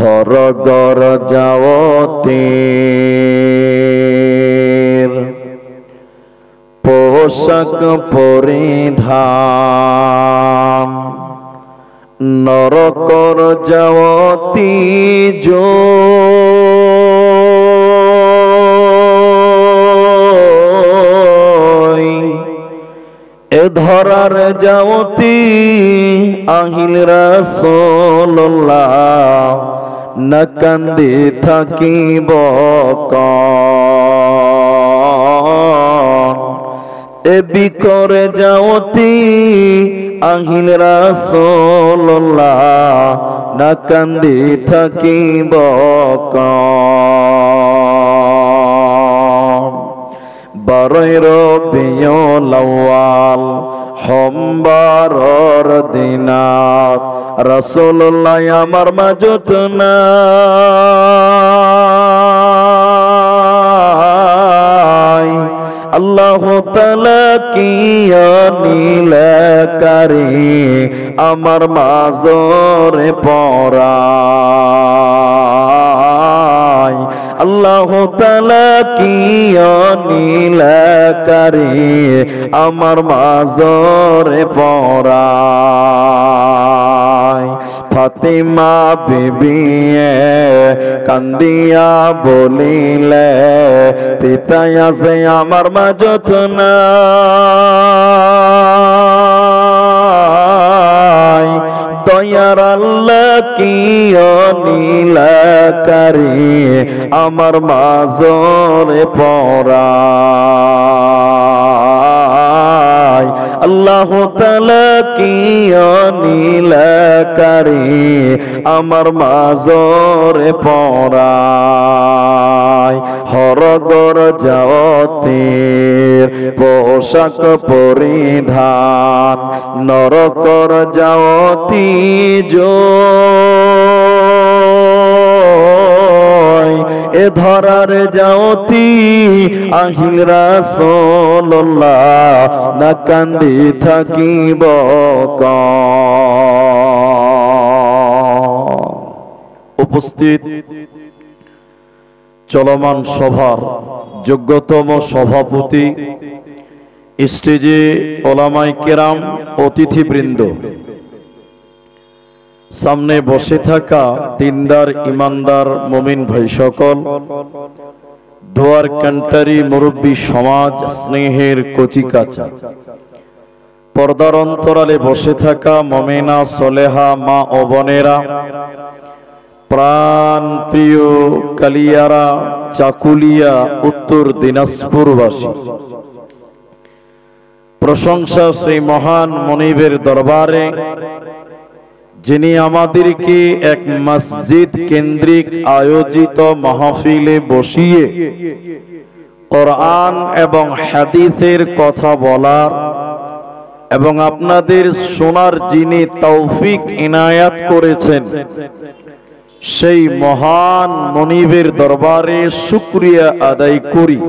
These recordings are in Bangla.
ঘর ঘর যাওয়াতের পোশাক পরিধান নরকর যাওয়াতি এ ধরার যাওতি আহিল রাসূলুল্লাহ না কান্দি থাকিব কন এ বিকরে যাওতি আহিল রাসূলুল্লাহ না কান্দি থাকিব কন বারোই রবিউল আউয়াল সোমবারর দিনাত রাসূলুল্লাহ আমার মাঝত নাই আল্লাহ তাআলা কি নীলকারী আমার মাঝরে পরাই আল্লাহ তাআলা কি নীলকারী আমার মাঝরে পরাই ফাতিমা বিবি কান্দিয়া বলিলে পিতাই আছে আমার মাঝত নাই দয়ার আল্লাহ কি নীলকারী আমার মাঝরে পরাই আল্লাহ তাআলা কি নীলকারী আমার মাঝরে পরাই হরগর যাওয়াতের পোশাক পরিধান নরকর যাওয়াতি এ ধরার যাওতি আহিল রাসূলুল্লাহ না কান্দি থাকিব উপস্থিত চলমান সভার যোগ্যতম সভাপতি স্টেজে ওলামায়ে কেরাম অতিথিবৃন্দ সামনে বসে থাকা দিনদার ইমানদার মুমিন ভাই সকল দোয়ার কান্টারি মুরব্বী সমাজ স্নেহের কচিকাচা পর্দার অন্তরালে বসে থাকা মুমিনা সলেহা মা ও বোনেরা প্রাণ প্রিয় কালিয়ারা চাকুলিয়া উত্তর দিনাজপুরবাসী প্রশংসা সেই মহান মনিবের দরবারে যিনি আমাদেরকে এক মসজিদ কেন্দ্রিক আয়োজিত মাহফিলে বসিয়ে কোরআন এবং হাদিসের কথা বলার এবং আপনাদের শোনার যিনি তৌফিক ইনায়াত করেছেন সেই মহান মনিবের দরবারে শুকরিয়া আদায় করি।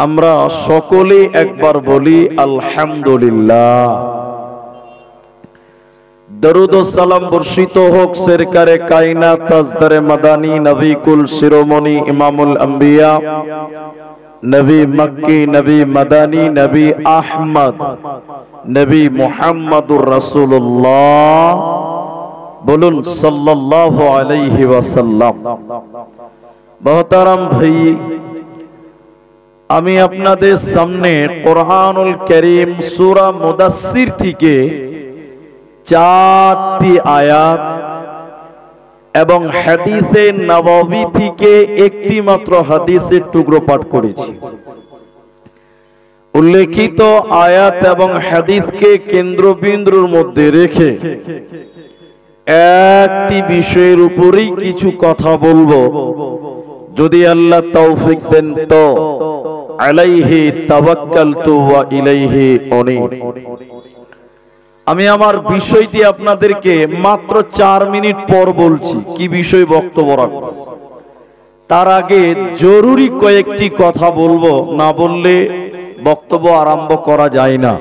আমরা সকলে একবার বলি আলহামদুলিল্লাহ। দরুদ ও সালাম বর্ষিত হোক সরকারে কায়নাত তাজদারে মাদানী নবী কুল শিরোমণি ইমামুল আম্বিয়া নবী মক্কি নবী মাদানী নবী আহমদ নবী মুহাম্মদুর রাসূলুল্লাহ বলুন সাল্লাল্লাহু আলাইহি ওয়াসাল্লাম। মুহতারাম ভাই, আমি আপনাদের সামনে কোরআনুল কারীম সূরা মুদাসসির থেকে 4টি আয়াত এবং হাদিসে নববী থেকে একটি মাত্র হাদিসের টুকরো পাঠ করেছি। উল্লেখিত আয়াত এবং হাদিসকে কেন্দ্রবিন্দুর মধ্যে রেখে একটি বিষয়ের উপরেই কিছু কথা বলবো, যদি আল্লাহ তৌফিক দেন তো। আলাইহি তাওয়াক্কালতু ওয়া ইলাইহি উনীব। আমি আমার বিষয়টি আপনাদেরকে মাত্র 4 মিনিট পর বলছি, কি বিষয় বক্তব্য রাখব। তার আগে জরুরি কয়েকটি কথা বলবো, না বললে বক্তব্য আরম্ভ করা যায় না।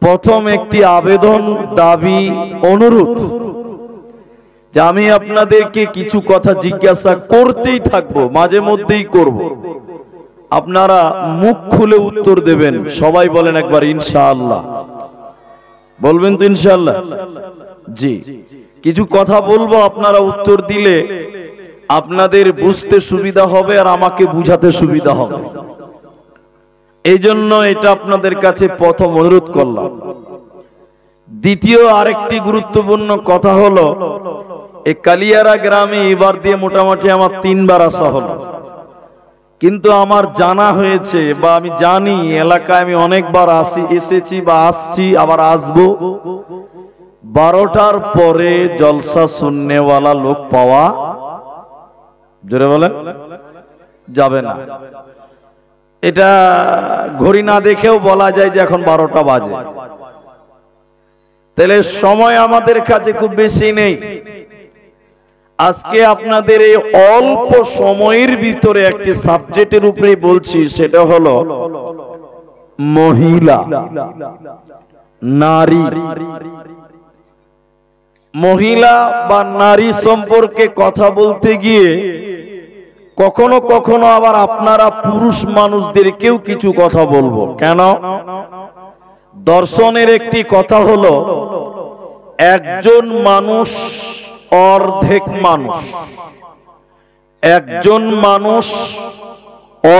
প্রথম একটি আবেদন, দাবি, অনুরোধ যে আমি আপনাদেরকে কিছু কথা জিজ্ঞাসা করতেই থাকবো, মাঝে মধ্যেই করব, আপনারা মুখ খুলে উত্তর দেবেন। সবাই বলেন একবার ইনশাআল্লাহ। বলবেন তো ইনশাআল্লাহ? জি, কিছু কথা বলবো, আপনারা উত্তর দিলে আপনাদের বুঝতে সুবিধা হবে আর আমাকে বুঝাতে সুবিধা হবে। এই জন্য এটা আপনাদের কাছে প্রথম অনুরোধ করলাম। দ্বিতীয় আরেকটি গুরুত্বপূর্ণ কথা হলো, এই কালিয়ারা গ্রামে এবার দিয়ে মোটামুটি আমার 3 বার আসা হলো, কিন্তু আমার জানা হয়েছে বা আমি জানি এলাকায় আমি অনেকবার এসেছি বা আসছি, আবার আসবো, 12টার পরে জলসা শুননেওয়ালা লোক পাওয়া, জোরে বলেন, যাবে না। এটা ঘড়ি না দেখেও বলা যায় যে এখন 12টা বাজে। তাহলে সময় আমাদের কাছে খুব বেশি নেই। আজকে আপনাদের এই অল্প সময়ের ভিতরে একটি সাবজেক্টের উপরে বলছি, সেটা হলো মহিলা, নারী। মহিলা বা নারী সম্পর্কে কথা বলতে গিয়ে কখনো কখনো আবার আপনারা পুরুষ মানুষদেরকেও কিছু কথা বলবো। কেন? দর্শনের একটি কথা হলো, একজন মানুষ অর্ধেক মানুষ, একজন মানুষ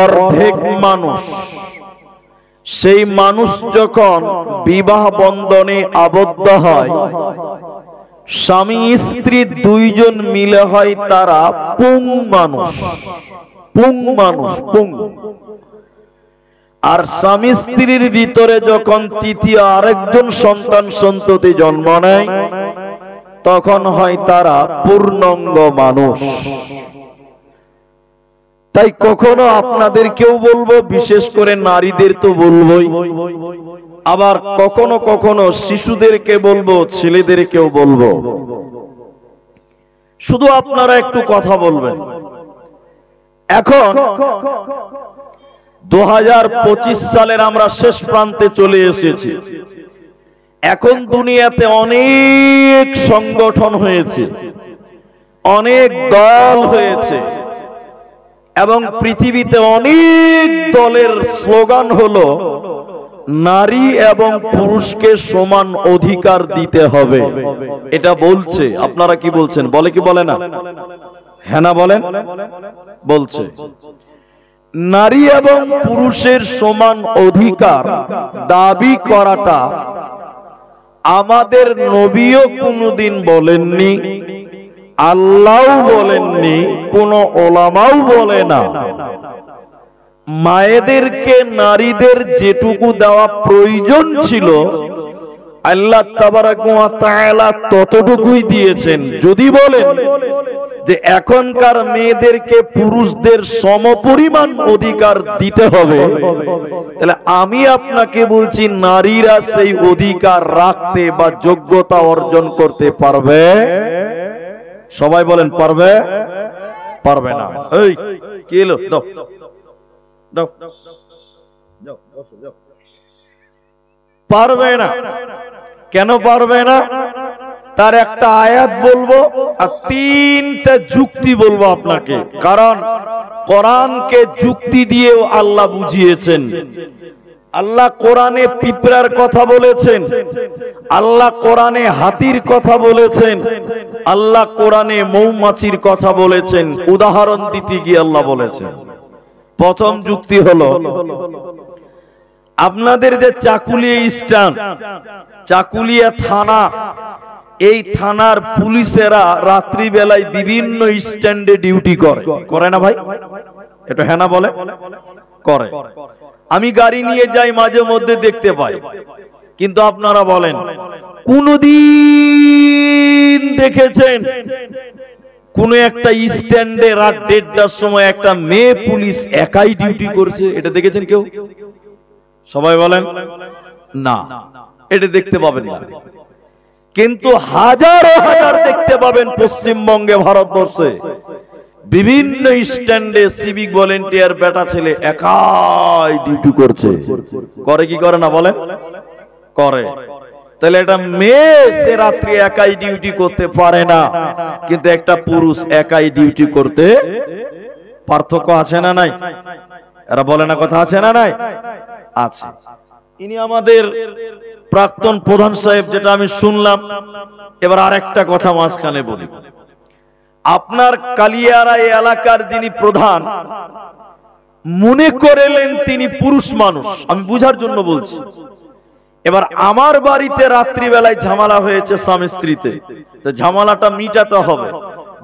অর্ধেক মানুষ। সেই মানুষ যখন বিবাহ বন্ধনে আবদ্ধ হয়, স্বামী স্ত্রী দুইজন মিলে হয় তারা পুং মানুষ, পুং মানুষ, পুং। আর স্বামী স্ত্রীর ভিতরে যখন তৃতীয় আরেকজন সন্তান সন্ততি জন্ম নেয়, তখন হয় তারা পূর্ণাঙ্গ মানুষ। তাই কখনো আপনাদেরকেও বলবো, বিশেষ করে নারীদের তো বলবোই, আবার কখনো কখনো শিশুদেরকে বলবো, ছেলেদেরকেও বলবো। শুধু আপনারা একটু কথা বলবেন। এখন 2025 সালের আমরা শেষ প্রান্তে চলে এসেছি। এখন দুনিয়াতে অনেক সংগঠন হয়েছে, অনেক দল হয়েছে, এবং পৃথিবীতে অনেক দলের স্লোগান হলো নারী এবং পুরুষকে সমান অধিকার দিতে হবে। এটা বলছে। আপনারা কি বলছেন? বলে কি বলে না? হ্যাঁ না বলেন? বলছে। নারী এবং পুরুষের সমান অধিকার দাবি করাটা আমাদের নবীও কোনদিন বলেননি, আল্লাহও বলেননি, কোন ওলামাও বলে না। মায়েদেরকে নারীদের যেটুকু দেওয়া প্রয়োজন ছিল আল্লাহ তাবারাক ওয়া তাআলা ততটুকুই দিয়েছেন। যদি বলেন যে এখনকার মেয়েদেরকে পুরুষদের সমপরিমাণ অধিকার দিতে হবে, তাহলে আমি আপনাকে বলছি নারীরা সেই অধিকার রাখতে বা যোগ্যতা অর্জন করতে পারবে? সবাই বলেন পারবে? পারবে না। এই কি হলো? দাও দাও দাও, পারবে না। কেন পারবে না? তার একটা আয়াত বলবো আর 3টা যুক্তি বলবো আপনাকে। কারণ কোরআনকে যুক্তি দিয়েও আল্লাহ বুঝিয়েছেন। আল্লাহ কোরআনে পিঁপড়ার কথা বলেছেন, আল্লাহ কোরআনে হাতির কথা বলেছেন, আল্লাহ কোরআনে মৌমাছির কথা বলেছেন। উদাহরণ দিতে গিয়ে আল্লাহ বলেছেন। প্রথম যুক্তি হলো, আপনাদের যে চাকুলিয়া স্ট্যান্ড, চাকুলিয়া থানা, এই থানার পুলিশেরা রাত্রি বেলায় বিভিন্ন স্ট্যান্ডে ডিউটি করে, করে না ভাই? এটা হ্যাঁ না বলে? করে। আমি গাড়ি নিয়ে যাই, মাঝে মধ্যে দেখতে পাই। কিন্তু আপনারা বলেন কোনদিন দেখেছেন কোন একটা স্ট্যান্ডে রাত 1:30টার সময় একটা মেয়ে পুলিশ একাই ডিউটি করছে? এটা দেখেছেন কেউ? সবাই বলেন না, এটা দেখতে পাবেন না। কিন্তু হাজারো হাজার দেখতে পাবেন পশ্চিমবঙ্গে, ভারতবর্ষে বিভিন্ন স্ট্যান্ডে সিভিক ভলেন্টিয়ার বেটা ছেলে একাই ডিউটি করছে। করে কি করে না বলেন? করে। তাহলে একটা মেয়ে সে রাত্রি একাই ডিউটি করতে পারে না, কিন্তু একটা পুরুষ একাই ডিউটি করতে পার্থক্য আছে না নাই? এরা বলে না, কথা আছে না নাই? আছে। ইনি আমাদের প্রাক্তন প্রধান সাহেব, যেটা আমি শুনলাম। এবার আরেকটা কথা মাঝখানে বলি। আপনার কালিয়ারা এলাকার যিনি প্রধান, মনে করলেন তিনি পুরুষ মানুষ, আমি বুঝার জন্য বলছি। এবার আমার বাড়িতে রাত্রিবেলায় ঝামেলা হয়েছে স্বামী স্ত্রীতে, তো ঝামেলাটা মিটাতে হবে,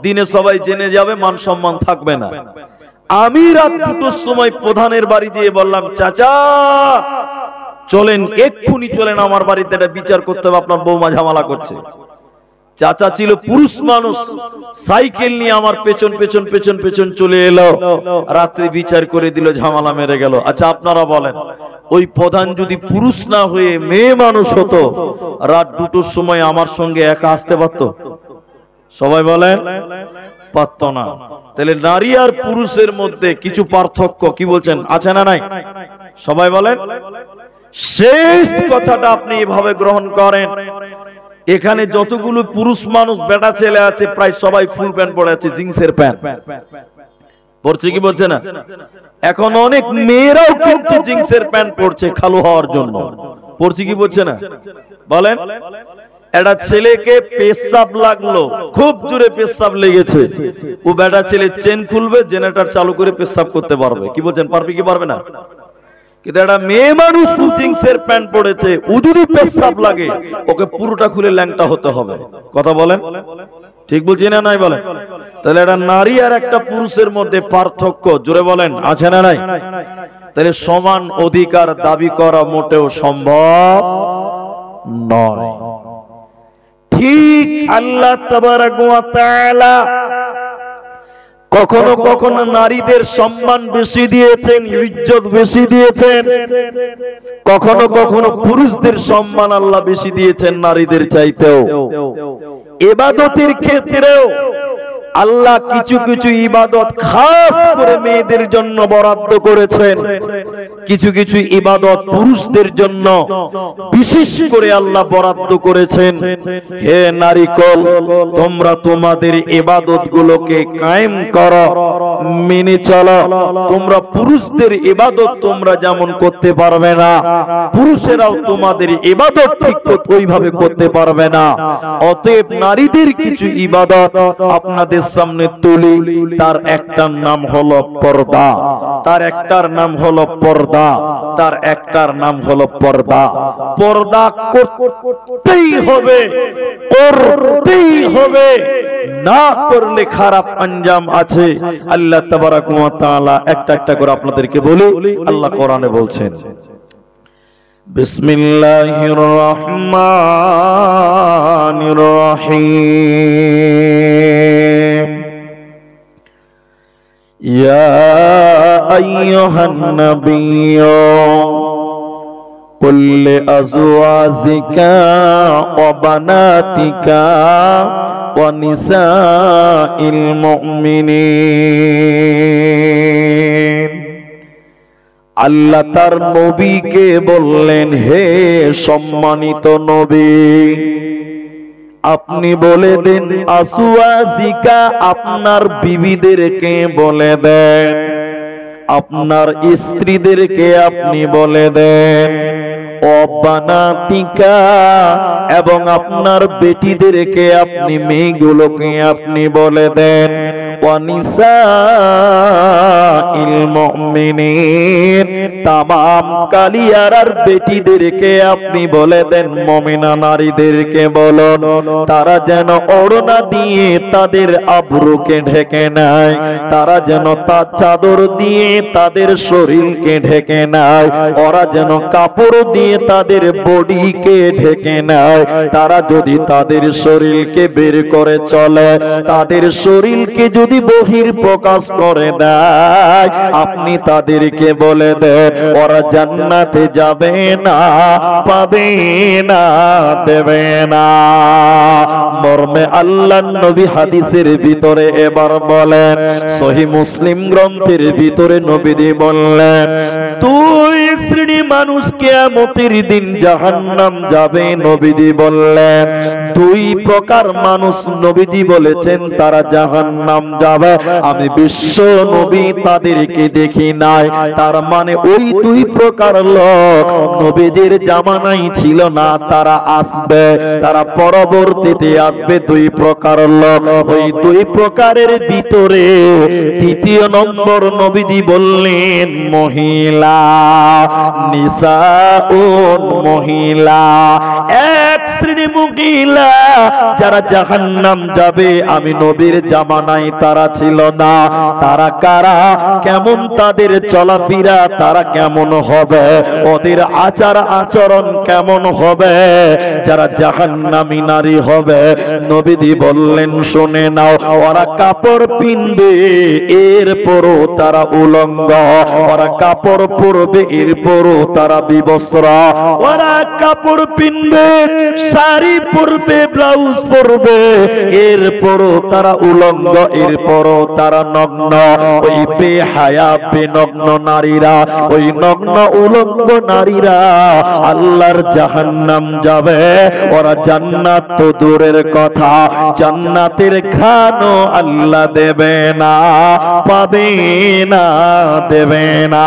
দিনে সবাই জেনে যাবে, মান সম্মান থাকবে না। আমি রাত 2টোর সময় প্রধানের বাড়ি গিয়ে বললাম, চাচা চলেন, এক্ষুনি চলেন আমার বাড়িতে, এটা বিচার করতে হবে, আপনার বৌমা ঝামেলা করছে। চাচা ছিল পুরুষ মানুষ, সাইকেল নিয়ে আমার পেছন পেছন পেছন পেছন চলে এলো, রাত্রি বিচার করে দিল, ঝামেলা মেরে গেল। আচ্ছা আপনারা বলেন, ওই প্রধান যদি পুরুষ না হয়ে মেয়ে মানুষ হতো, রাত 2টোর সময় আমার সঙ্গে একা আসতে পারতো? সবাই বলেন, পারতো না। তাহলে নারী আর পুরুষের মধ্যে কিছু পার্থক্য, কি বলছেন, আছে না নাই? সবাই বলেন। শেষ কথাটা আপনি এভাবে গ্রহণ করেন, এখানে যতগুলো পুরুষ মানুষ বেটা ছেলে আছে, প্রায় সবাই ফুল প্যান্ট পরে আছে, জিন্সের প্যান্ট পরছে, কি বলছে না? এখন অনেক মেয়েরাও কিন্তু জিন্সের প্যান্ট পরছে খালু হওয়ার জন্য, পরছে, কি বলছে না? বলেন। একটা ছেলেকে পেশাব লাগলো, খুব জোরে পেশাব লেগেছে, ও বেটা ছেলে চেন খুলবে, জেনারেটর চালু করে পেশাব করতে পারবে, কি বলছেন, পারবে কি পারবে না? কিন্তু একটা মেয়ে মানুষ জিন্সের প্যান্ট পরেছে, ও যদি পেশাব লাগে ওকে পুরোটা খুলে ল্যাংটা হতে হবে। কথা বলেন, ঠিক বলছি না নাই? বলেন। তাহলে একটা নারী আর একটা পুরুষের মধ্যে পার্থক্য, জোরে বলেন, আছে না নাই? তাহলে সমান অধিকার দাবি করা মোটেও সম্ভব নয়। ঠিক আল্লাহ তাবারক ওয়া তাআলা কখনো কখনো নারীদের সম্মান বেশি দিয়েছেন, ইজ্জত বেশি দিয়েছেন, কখনো কখনো পুরুষদের সম্মান আল্লাহ বেশি দিয়েছেন নারীদের চাইতেও। ইবাদতের ক্ষেত্রেও আল্লাহ কিছু কিছু ইবাদত খাস করে মেয়েদের জন্য বরাদ্দ করেছেন, কিছু কিছু ইবাদত পুরুষদের জন্য বিশেষ করে আল্লাহ বরাদ্দ করেছেন। হে নারীকুল, তোমরা তোমাদের ইবাদত গুলোকে কায়েম করো, মেনে চলো। তোমরা পুরুষদের ইবাদত তোমরা যেমন করতে পারবে না, পুরুষেরাও তোমাদের ইবাদত ঠিক ওইভাবে করতে পারবে না। অতএব নারীদের কিছু ইবাদত আপনাদের সামনে তুলি, তার একটার নাম হলো পর্দা, তার একটার নাম হলো পর্দা, তার একটার নাম হলো পর্দা। পর্দা করতেই হবে, করতেই হবে, না করলে খারাপ আঞ্জাম আছে। আল্লাহ তাবারক ওয়া তাআলা একটা একটা করে আপনাদেরকে বলি, আল্লাহ কোরআনে বলছেন, বিসমিল্লাহির রহমানির রহিম, ইয়া আইয়ুহান নাবিয়্যু কুল লিআজওয়াজিকা ওয়া বানাতিকা ওয়া নিসাইল মুমিনিন। আল্লাহ তার নবীকে বললেন, হে সম্মানিত নবী, আপনি বলে দেন, আসওয়াজিকা আপনার বিবিদেরকে বলে দেন, আপনার স্ত্রীদেরকে আপনি বলে দেন, অবানাতিকা এবং আপনার বেটিদেরকে, আপনি মেয়েগুলোকে আপনি বলে দেন, ওয়ানিসাইল মুমিনিন তামাম কালিয়ারার বেটিদেরকে আপনি বলে দেন, মুমিনা নারীদেরকে বলুন, তারা যেন ওড়না দিয়ে তাদের আবরুকে ঢেকে নেয়, তারা যেন তার চাদর দিয়ে তাদের শরীরকে ঢেকে নেয়, ওরা যেন কাপড় দিয়ে তাদের বডিকে ঢেকে নেয়। তারা যদি তাদের শরীরকে বের করে চলে, তাদের শরীরকে যদি বহির প্রকাশ করে দেয়, আপনি তাদেরকে বলে দেন, ওরা জান্নাতে যাবে না, পাবে না, দেবে না। মর্মে আল্লাহর নবী হাদিসের ভিতরে এবার বলেন, সহিহ মুসলিম গ্রন্থের ভিতরে নবীজি বললেন, দুই শ্রেণী মানুষ কিয়ামতের দিন জাহান্নাম যাবে। নবীজি বললেন দুই প্রকার মানুষ নবীজি বলেছেন তারা জাহান্নাম যাবে। আমি বিশ্ব নবী তাদেরকে দেখি নাই। তার মানে ওই দুই প্রকার লোক নবীজির জামানায় ছিল না, তারা আসবে, তারা পরবর্তীতে আসবে। দুই প্রকার লোক, ওই দুই প্রকারের ভিতরে তৃতীয় নম্বর নবীজি বললেন মহিলা, নিসাউন, মহিলা, এক শ্রেণী মহিলা যারা জাহান্নাম যাবে। আমি নবীর জামানায় তারা ছিল না। তারা কারা, কেমন তাদের চলাফেরা, তারা কেমন হবে, ওদের আচার আচরণ কেমন হবে, যারা জাহান্নামী নারী হবে। নবীজি বললেন শুনে নাও, ওরা কাপড় পিনবে এরপরও তারা উলঙ্গ, ওরা কাপড় পরবে এরপরও তারা বিবস্ত্র, ওরা কাপড় পিনবে, শাড়ি পরবে, ব্লাউজ পরবে, এরপরও তারা উলঙ্গ, এরপরও তারা নগ্ন। ওই বেহায়া বেনগ্ন নারীরা, ওই নগ্ন উলঙ্গ নারীরা আল্লাহর জাহান্নাম যাবে। ওরা জান্নাত তো দূরের কথা, জান্নাতের ঘ্রাণও আল্লাহ দেবে না, পাবে না, দেবে না।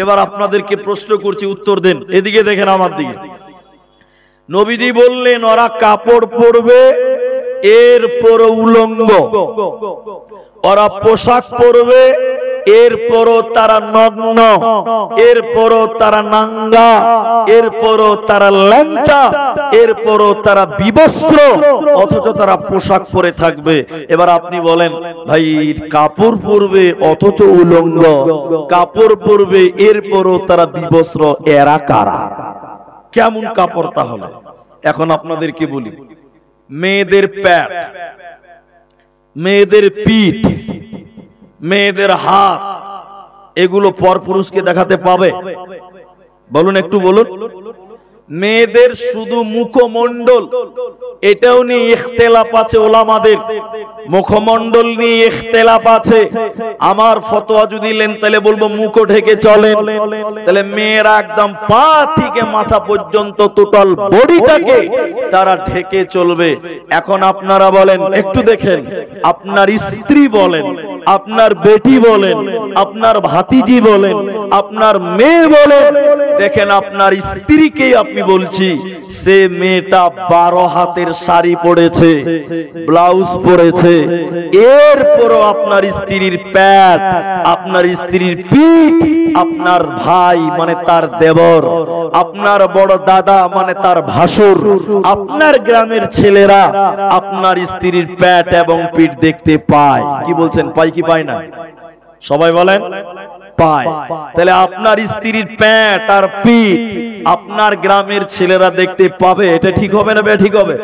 এবার আপনাদেরকে প্রশ্ন করছি, উত্তর দেন। এদিকে দেখেন, আমার দিকে। নবীজি বললেন ওরা কাপড় পরবে এরপর উলঙ্গ, ওরা পোশাক পরবে এরপরও তারা নগ্ন, এরপরও তারা নাঙ্গা, এরপরও তারা ল্যাংটা, এরপরও তারা বিবস্ত্র, অথচ তারা পোশাক পরে থাকবে। এবার আপনি বলেন ভাই, কাপড় পরবে অথচ উলঙ্গ, কাপড় পরবে এরপরও তারা বিবস্ত্র, এরা কারা, কেমন কাপড় তাহলে? এখন আপনাদেরকে বলি, মেয়েদের প্যাট, মেয়েদের পিঠ, মেয়েদের হাত, এগুলো পরপুরুষকে দেখাতে পাবে? বলুন, একটু বলুন। মেয়েদের শুধু মুখমণ্ডল, এটাও নিয়ে ইখতিলাফ আছে ওলামাদের, মুখমণ্ডল নিয়ে ইখতিলাফ আছে। আমার ফতোয়া যদি নেন তাহলে বলবো মুখও ঢেকে চলেন, তাহলে মেয়েরা একদম পা থেকে মাথা পর্যন্ত টোটাল বডিটাকে তারা ঢেকে চলবে। এখন আপনারা বলেন, একটু দেখেন, আপনার স্ত্রী বলেন, আপনার বেটি বলেন, আপনার ভাতিজি বলেন, আপনার মেয়ে বলেন, দেখেন আপনার স্ত্রীকেই আপনি বলছি, সে মেয়েটা 12 হাতের শাড়ি পরেছে, ব্লাউজ পরেছে, এরপরও আপনার স্ত্রীর প্যাট, আপনার স্ত্রীর পিঠ, আপনার ভাই মানে তার দেবর, আপনার বড় দাদা মানে তার ভাসুর, আপনার গ্রামের ছেলেরা আপনার স্ত্রীর প্যাট এবং পিঠ দেখতে পায়। কি বলছেন, পায় কি পায় না? সবাই বলেন পায়। তাহলে আপনার স্ত্রীর প্যাট আর পিঠ আপনার গ্রামের ছেলেরা দেখতে পাবে, এটা ঠিক হবে না ঠিক হবে?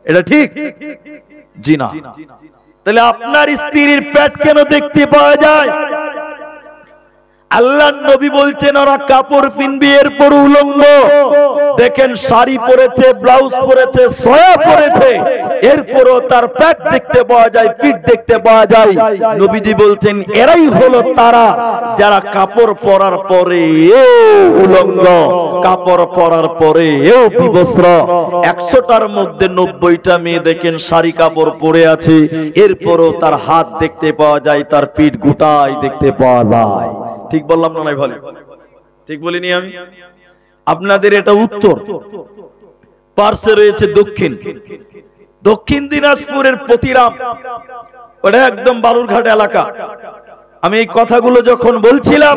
এটা ঠিক? জি না। তাহলে আপনার স্ত্রীর পেট কেন দেখতে পাওয়া যায়? আল্লাহর নবী বলছেন ওরা কাপড় পিনবে এরপর উলঙ্গ। দেখেন শাড়ি পরেছে, ব্লাউজ পরেছে, সয়া পরেছে, এরপরও তার পেট দেখতে পাওয়া যায়, পিঠ দেখতে পাওয়া যায়। নবীজি বলছেন এরাই হলো তারা যারা কাপড় পরার পরে উলঙ্গ, কাপড় পরার পরে বিবস্ত্র। 100টার মধ্যে 90টা মেয়ে দেখেন শাড়ি কাপড় পরে আছে, এরপরও তার হাত দেখতে পাওয়া যায়, তার পিঠ গোটাই দেখতে পাওয়া যায়। ঠিক বললাম না নাই? ভালো ঠিক বলিনি আমি? আপনাদের এটা উত্তর, পার্শ্বে রয়েছে দক্ষিণ। দক্ষিণ দিনাজপুরের প্রতিরাম, ওটা একদম বালুরঘাট এলাকা। আমি এই কথাগুলো যখন বলছিলাম,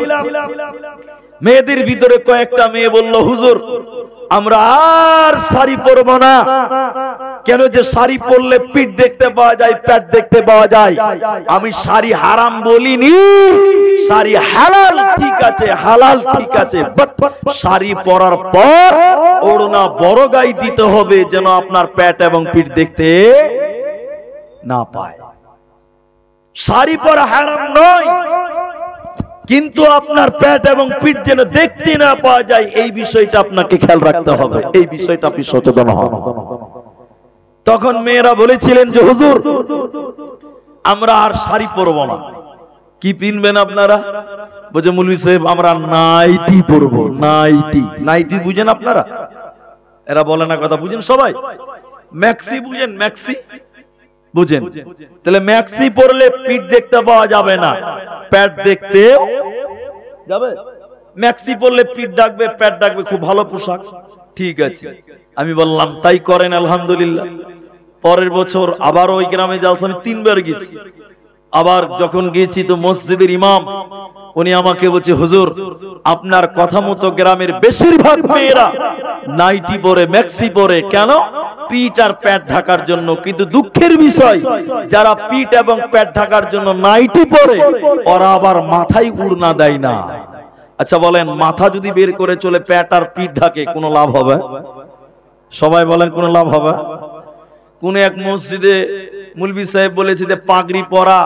মেয়েদের ভিতরে কয়েকটা মেয়ে বলল, হুজুর আমরা আর শাড়ি পরবো না। কেন? যে শাড়ি পরলে পিঠ দেখতে পাওয়া যায়, পেট দেখতে পাওয়া যায়। আমি শাড়ি হারাম বলিনি, শাড়ি হালাল, ঠিক আছে, হালাল ঠিক আছে, বাট শাড়ি পরার পর ওড়না বড় গায়ে দিতে হবে যেন আপনার পেট এবং পিঠ দেখতে না পায়। শাড়ি পরা হারাম নয়, কিন্তু আপনার পেট এবং পিঠ যেন দেখতে না পাওয়া যায়, এই বিষয়টা আপনাকে খেয়াল রাখতে হবে, এই বিষয়টা আপনি সচেতন হন। তখন মেয়েরা বলেছিলেন যে হুজুর আমরা আর শাড়ি পরবো না। কি পিনবেন আপনারা? বলছে মৌলভী সাহেব আমরা নাইটি পরবো। নাইটি, নাইটি বুঝেন আপনারা? এরা বলে না কথা, বুঝেন সবাই? ম্যাক্সি বুঝেন? ম্যাক্সি বুঝেন? তাহলে ম্যাক্সি পরলে পিঠ দেখতে পাওয়া যাবে না, প্যাট দেখতে যাবে। ম্যাক্সি পরলে পিঠ ডাকবে, প্যাট ডাকবে, খুব ভালো পোশাক। ঠিক আছে, আমি বললাম তাই করেন, আলহামদুলিল্লাহ। পরের বছর আবার ওই গ্রামে জালসা আমি 3 বার গেছি। আবার যখন গেছি তো মসজিদের ইমাম উনি আমাকে বলছে, হুজুর আপনার কথা মতো গ্রামের বেশিরভাগ মেয়েরা নাইটি পরে, ম্যাক্সি পরে। কেন? পিঠ আর প্যাট ঢাকার জন্য। কিন্তু দুঃখের বিষয়, যারা পিঠ এবং প্যাট ঢাকার জন্য নাইটি পরে ওরা আবার মাথায় উড়না দেয় না। আচ্ছা বলেন, মাথা যদি বের করে চলে প্যাট আর পিঠ ঢাকে, কোনো লাভ হবে? সবাই বলেন কোনো লাভ হবে? কোন এক মসজিদে মৌলভী সাহেব বলেছে যে পাগড়ি পরা,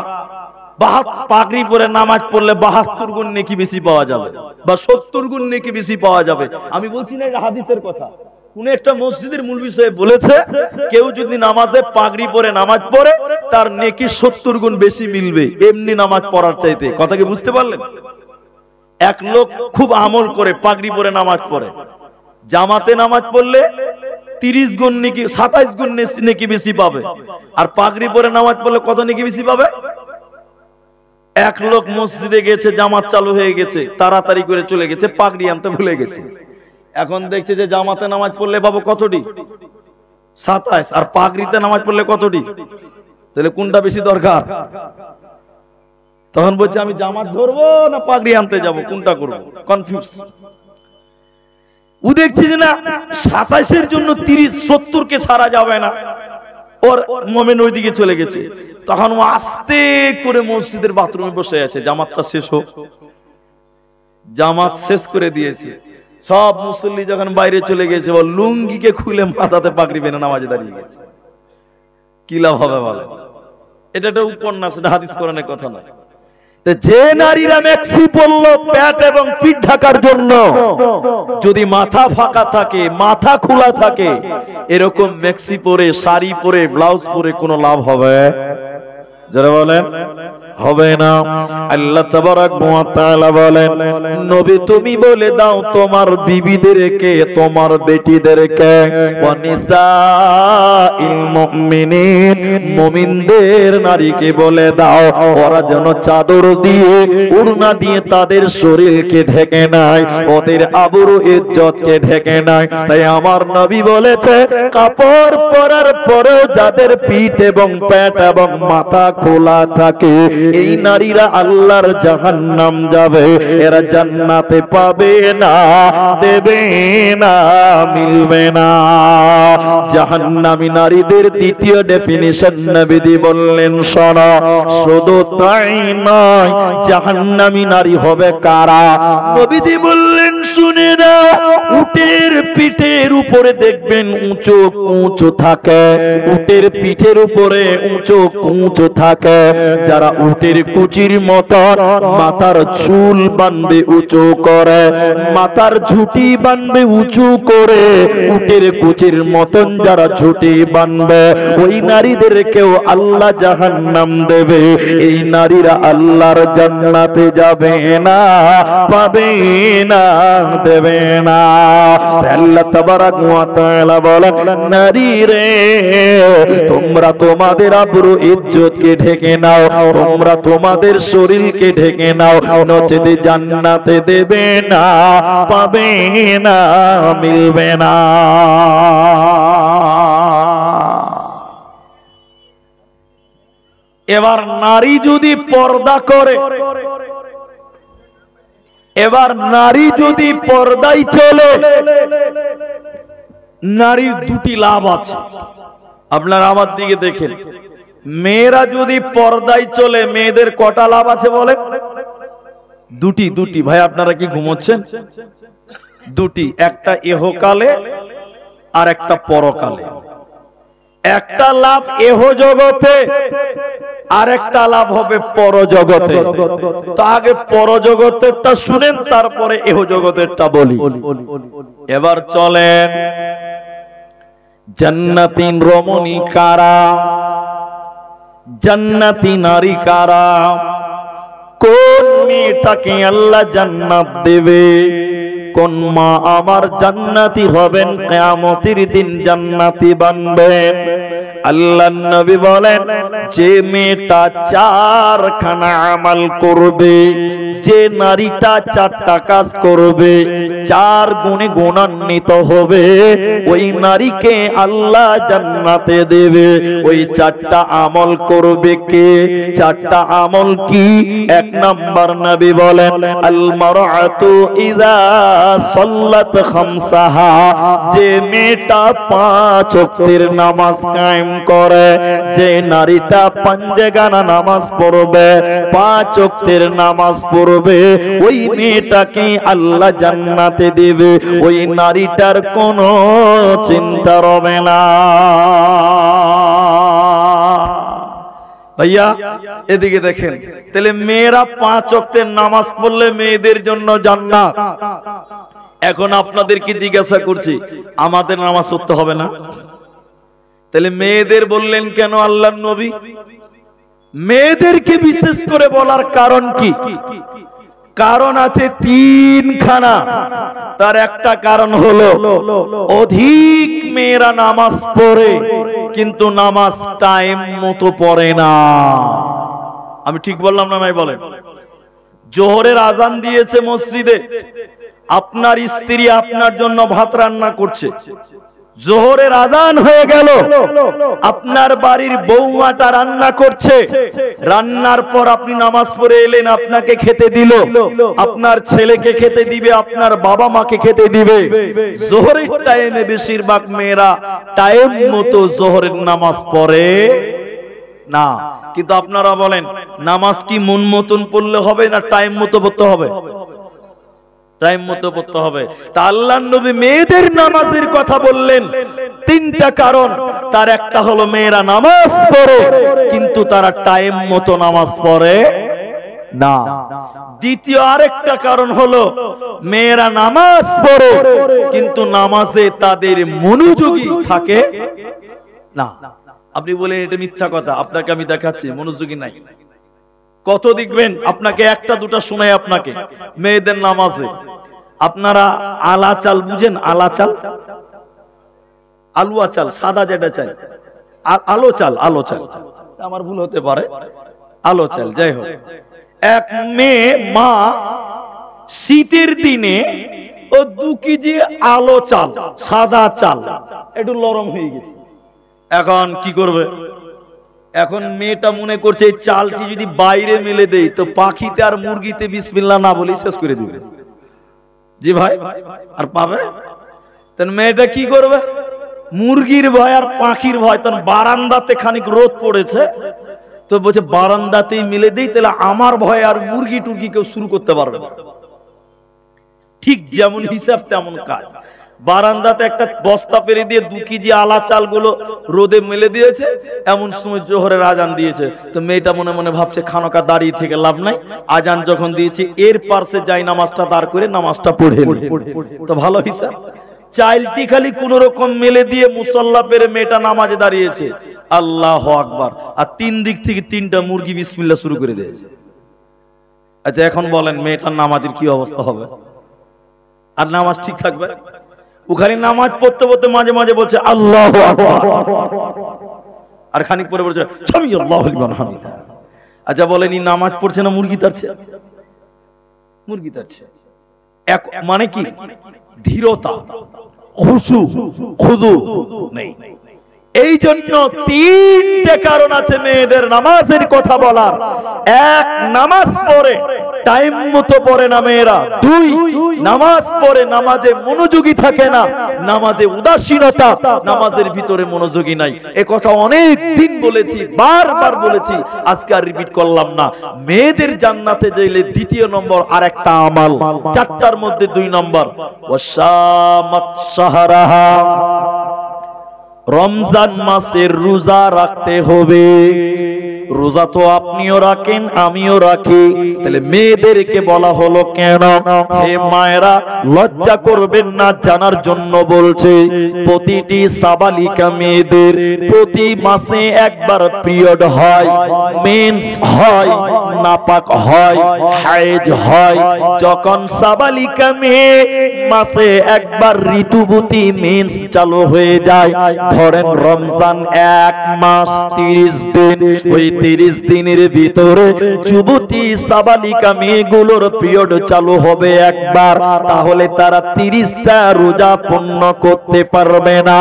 পাগড়ি পরে নামাজ পড়লে 72 গুণ নেকি বেশি পাওয়া যাবে বা 70 গুণ নেকি বেশি পাওয়া যাবে। আমি বলছি না এটা হাদিসের কথা, কোন একটা মসজিদের মৌলভী সাহেব বলেছে কেউ যদি নামাজে পাগড়ি পরে নামাজ পড়ে তার নেকি 70 গুণ বেশি মিলবে এমনি নামাজ পড়ার চাইতে। কথা কি বুঝতে পারলেন? এক লোক খুব আমল করে পাগড়ি পরে নামাজ পড়ে, জামাতে নামাজ পড়লে 30 গুণ নেকি, 27 গুণ নেকি বেশি পাবে। আর পাগড়ি পরে নামাজ পড়লে কত নেকি বেশি পাবে? এক লোক মসজিদে গেছে, জামাত চালু হয়ে গেছে, তাড়াতাড়ি করে চলে গেছে, পাগড়ি আনতে ভুলে গেছে। এখন দেখছে যে জামাতে নামাজ পড়লে পাবো কতটি? 27। আর পাগড়িতে নামাজ পড়লে কতটি? তাহলে কোনটা বেশি দরকার? তখন বলছে আমি জামাত ধরবো না পাগড়ি আনতে যাব, কোনটা করবো? কনফিউজ। ও দেখছে যে না 27-এর জন্য 30-70 কে ছাড়া যাবে না, ওর মোমেন ওইদিকে চলে গেছে। তখন ও আস্তে করে মসজিদের বাথরুমে বসে আছে, জামাতটা শেষ হোক। জামাত শেষ করে দিয়েছে, সব মুসল্লি যখন বাইরে চলে গেছে, ও লুঙ্গিকে খুলে মাথাতে পাগড়ি বেঁধে নামাজে দাঁড়িয়ে গেছে। কি লাভ হবে বলে? এটা একটা উপন্যাস, এটা হাদিস কোরআনের কথা নয়। যে নারীরা ম্যাক্সি পরল প্যাট এবং পিঠ ঢাকার জন্য, যদি মাথা ফাঁকা থাকে, মাথা খোলা থাকে, এরকম ম্যাক্সি পরে, শাড়ি পরে, ব্লাউজ পরে কোনো লাভ হবে? যারা বলেন হবে না। আল্লাহ তাবারাক ওয়া তাআলা বলেন, নবী তুমি বলে দাও তোমার বিবিদেরকে, তোমার বেটিদেরকে, ওয়া নিসাইল মুমিনিন, মুমিনদের নারীকে বলে দাও ওরা যেন চাদর দিয়ে, ওড়না দিয়ে তাদের শরীরকে ঢেকে নেয়, ওদের আবরু ইজ্জতকে ঢেকে নেয়। তাই আমার নবী বলেছে, কাপড় পরার পরেও যাদের পিঠ এবং পেট এবং মাথা খোলা থাকে, এই নারীরা আল্লাহর জাহান্নাম যাবে, এরা জান্নাতে পাবে না, দেবে না, মিলবে না। জাহান্নামী নারীদের দ্বিতীয় ডেফিনিশন নবী বললেন, শোনো, শুধু তাই নয়, জাহান্নামী নারী হবে কারা? নবী বললেন, শুনে নাও, উটের পিঠের উপরে দেখবেন উঁচু উঁচু থাকে, উটের পিঠের উপরে উঁচু উঁচু থাকে, যারা উটের কুচির মতন মাথার চুল বানবে উঁচু করে, মাথার ঝুঁটি বানবে উঁচু করে, উটের কুচির মতন যারা ঝুঁটি বানবে, ওই নারীদেরকেও আল্লাহ জাহান্নাম দেবে। এই নারীরা আল্লাহর জান্নাতে যাবে না, পাবে না, দেবে না। আল্লাহ তাবারাক ওয়া তাআলা বলেন, নারী রে তোমরা তোমাদের আবরু ইজ্জতকে ঢেকে নাও, তোমরা তোমাদের শরীরকে ঢেকে নাও, নচেত জান্নাতে দেবে না, পাবে না, মিলবে না। এবার নারী যদি পর্দা করে, এবার নারী যদি পর্দায় চলে, নারীর দুটি লাভ আছে। আপনারা আমার দিকে দেখেন, মেয়েরা যদি পর্দায় চলে মেয়েদের কটা লাভ আছে বলে? দুটি। দুটি। ভাই আপনারা কি ঘুমোচ্ছেন? দুটি, একটা ইহকালে আর একটা পরকালে। একটা লাভ এহ জগতে, আর একটা লাভ হবে পরজগতে। তো আগে পরজগতেরটা শুনেন, তারপরে এহ জগতেরটা বলি। এবার চলেন, জান্নাতিন রমণী কারা? জান্নাতি নারী কারা? কোন মেয়েটাকে আল্লাহ জান্নাত দেবে, কোন মা আমার জান্নাতি হবেন, কিয়ামতের দিন জান্নাতি বানবেন। আল্লাহর নবী বলেন, যে মেয়েটা চারখানা আমাল করবে, যে নারীটা চারটা কাজ করবে, চার গুণে গুণান্বিত হবে, ওই নারীকে আল্লাহ জান্নাতে দেবে। ওই চারটা আমল করবে কে? চারটা আমল কি? এক নাম্বার নবী বলেন, আল মারআতু ইযা সাল্লাত খামসাহা, যে মেয়েটা পাঁচ ওয়াক্তের নামাজ কায়েম করে, যে নারীটা পাঁচগানা নামাজ পড়বে, পাঁচ ওয়াক্তের নামাজ পড়বে, ওই মেয়েটাকে আল্লাহ জান্নাতে দেবে। ওই নারীটার কোনো চিন্তা রবে না। ভাইয়া এদিকে দেখেন, তাহলে মেয়েরা পাঁচ ওয়াক্তের নামাজ পড়লে মেয়েদের জন্য জান্নাত। এখন আপনাদেরকে জিজ্ঞাসা করছি, আমাদের নামাজ পড়তে হবে না? তাহলে মেয়েদের বললেন কেন আল্লাহর নবী? মেয়েদেরকে বিশেষ করে বলার কারণ কি? কারণ আছে তিনখানা। তার একটা কারণ হলো অধিক মেয়েরা নামাজ পড়ে কিন্তু নামাজ টাইম মতো পড়ে না। আমি ঠিক বললাম না নাই বলেন? জোহরের আজান দিয়েছে মসজিদে, আপনার স্ত্রী আপনার জন্য ভাত রান্না করছে, জোহরের আজান হয়ে গেল, আপনার বাড়ির বৌমাটা রান্না করছে, রান্নার পর আপনি নামাজ পড়ে এলেন, আপনাকে খেতে দিল, আপনার ছেলেকে খেতে দিবে, আপনার বাবা মাকে খেতে দিবে। জোহরের টাইমে বেশিরভাগ মেয়েরা টাইম মতো জোহরের নামাজ পড়ে না। কিন্তু আপনারা বলেন, নামাজ কি মন মতন পড়লে হবে না টাইম মতো পড়তে হবে? টাইম মতো পড়তে হবে। তা আল্লাহর নবী মেয়েদের নামাজের কথা বললেন তিনটা কারণ। তার একটা হলো মেয়েরা নামাজ পড়ে কিন্তু তারা টাইম মতো নামাজ পড়ে না। দ্বিতীয় আরেকটা কারণ হলো মেয়েরা নামাজ পড়ে কিন্তু নামাজে তাদের মনোযোগী থাকে না। আপনি বলেন এটা মিথ্যা কথা, আপনাকে আমি দেখাচ্ছি মনোযোগী নাই। কত দেখবেন, আপনাকে একটা দুটা শোনাই আপনাকে। মেয়েদের নামাজে আপনারা আলা চাল বুঝেন? আলা চাল, আলুয়া চাল, সাদা যেটা চাই, আলো চাল, আলো চাল, আমার ভুল হতে পারে, আলো চাল, যাই হোক। এক মেয়ে মা শীতের দিনে ও 2 কেজি আলো চাল, সাদা চাল একটু নরম হয়ে গেছে, এখন কি করবে? এখন মেয়েটা মনে করছে এই চালটি যদি বাইরে মেলে দেই তো পাখিতে আর মুরগিতে বিসমিল্লাহ না বলে শেষ করে দিবে। জি ভাই, আর পাবে? তাহলে মেয়েটা কি করবে? মুরগির ভয় আর পাখির ভয়। তখন বারান্দাতে খানিক রোদ পড়েছে তো বলছে বারান্দাতেই মেলে দেই, তাহলে আমার ভয় আর মুরগি টুরগি কেউ শুরু করতে পারবে না। ঠিক যেমন হিসাব তেমন কাজ। বারান্দাতে একটা বস্তা পেরে দিয়ে 2 কেজি আলা চালগুলো রোদে মেলে দিয়েছে, এমন সময় জোহরের আজান দিয়েছে। তো মেয়েটা মনে মনে ভাবছে খানকা দাঁড়িয়ে থেকে লাভ নাই, আজান যখন দিয়েছে এর পাশে যাই নামাজটা দাঁড় করে নামাজটা পড়ে তো ভালো হিসাব। চাইলটি খালি কোন রকম মেলে দিয়ে মুসল্লা পেরে মেয়েটা নামাজে দাঁড়িয়েছে, আল্লাহু আকবার, আর 3 দিক থেকে 3টা মুরগি বিসমিল্লাহ শুরু করে দিয়েছে। আচ্ছা এখন বলেন মেয়েটার নামাজের কি অবস্থা হবে? আর নামাজ ঠিক থাকবে? ওখানে নামাজ পড়তে পড়তে মাঝে মাঝে বলছে আল্লাহু আকবার, আর খানিক পরে বলছে সামি আল্লাহু লিমান হামিদা। আচ্ছা বলেন এই নামাজ পড়ছে না মুরগি তাড়ছে? মুরগি তাড়ছে। এক মানে কি? ধীরতা, খুশু, খুদু নেই। এই জন্য 3টে কারণ আছে মেয়েদের নামাজের কথা বলার। এক, নামাজ পড়ে টাইম মতো পড়ে না মেয়েরা। 2, নামাজ পড়ে নামাজে মনোযোগী থাকে না, নামাজে উদাসীনতা, নামাজের ভিতরে মনোযোগী নাই। এ কথা অনেক দিন বলেছি, বারবার বলেছি, আজকে আর রিপিট করলাম না। মেয়েদের জান্নাতে যাইলে দ্বিতীয় নম্বর আর একটা আমাল, 4টার মধ্যে 2 নম্বর, ওয়াসামাত শাহরাহা, রমজান মাসের রোজা রাখতে হবে। রোজা তো আপনিও রাখেন আমিও রাখি, তাহলে মেয়েদেরকে বলা হলো কেন? হে মায়েরা, লজ্জা করবেন না, জানার জন্য বলছে। প্রতিটি সাবালিকা মেয়েদের প্রতি মাসে একবার পিরিয়ড হয়, মেন্স হয়, নাপাক হয়, হায়েজ হয়। যখন সাবালিকা মেয়ে মাসে একবার ঋতুবতী মেন্স চালু হয়ে যায়, ধরেন রমজান 1 মাস 30 দিন, ওই 30 দিনের ভিতরে যুবতী সাবালিকা মেয়েগুলোর পিরিয়ড চালু হবে একবার, তাহলে তারা 30টা রোজা পূর্ণ করতে পারবে না।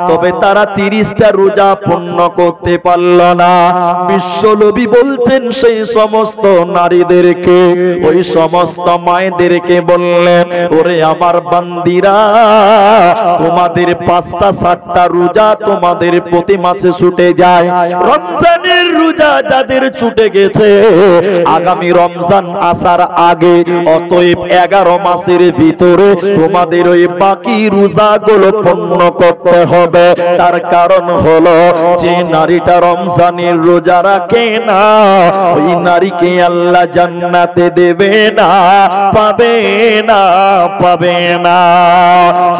তবে তারা 30টা রোজা পূর্ণ করতে পারল না। বিশ্বনবী বলছেন সেই সমস্ত নারীদেরকে, ওই সমস্ত মায়েদেরকে বললেন, ওরে আমার বান্দিরা, তোমাদের 5টা 7টা রোজা তোমাদের প্রতি মাসে ছুটে যায়। রমজানের রোজা যাদের ছুটে গেছে, আগামী রমজান আসার আগে, অতএব 11 মাসের ভিতরে তোমাদের ওই বাকি রোজাগুলো পূর্ণ করতে হবে। তার কারণ হলো, যে নারীটা রমজানের রোজা রাখে না, ওই নারীকে আল্লাহ জান্নাতে দেবে না, পাবে না, পাবে না।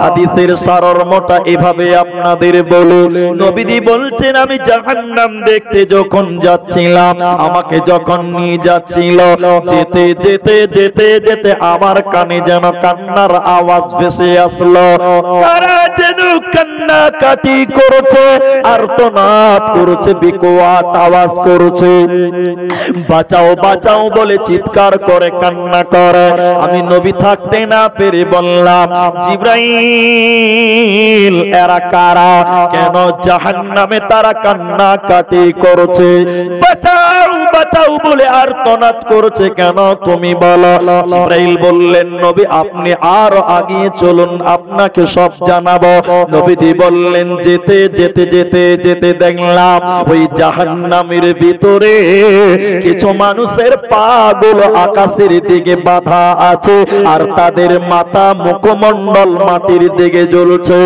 হাদিসের সারমর্মটা এভাবে আপনাদের বলে, নবীজি বলছেন, আমি জাহান্নাম দেখতে যখন যাচ্ছিলাম, আমাকে যখন নিয়ে যাচ্ছিল, যেতে যেতে যেতে যেতে আমার কানে যেন কান্নার আওয়াজ ভেসে আসলো। কারা যেন কান্নাকাটি করছে, আর্তনাদ করছে, বিকট আওয়াজ করছে, বাঁচাও বাঁচাও বলে চিৎকার করে কান্না করে। আমি নবী থাকতে না পেরে বললাম, জিবরাইল, এরা কারা? কেন জাহান্নামে তারা কান্নাকাটি করছে? বাঁচাও বাঁচাও বলে আর্তনাদ করছে কেন, তুমি বলো। জিবরাইল বললেন, নবী আপনি আর আগিয়ে চলুন, আপনাকে সব জানাবো। নবীজি বললেন, যেতে যেতে যেতে যেতে দেখলাম ওই জাহান্নামের ভিতরে কিছু মানুষের পা গুলো আকাশের দিকে বাঁধা আছে, আর তাদের মাথা মুখমণ্ডল মাটির দিকে জ্বলছে।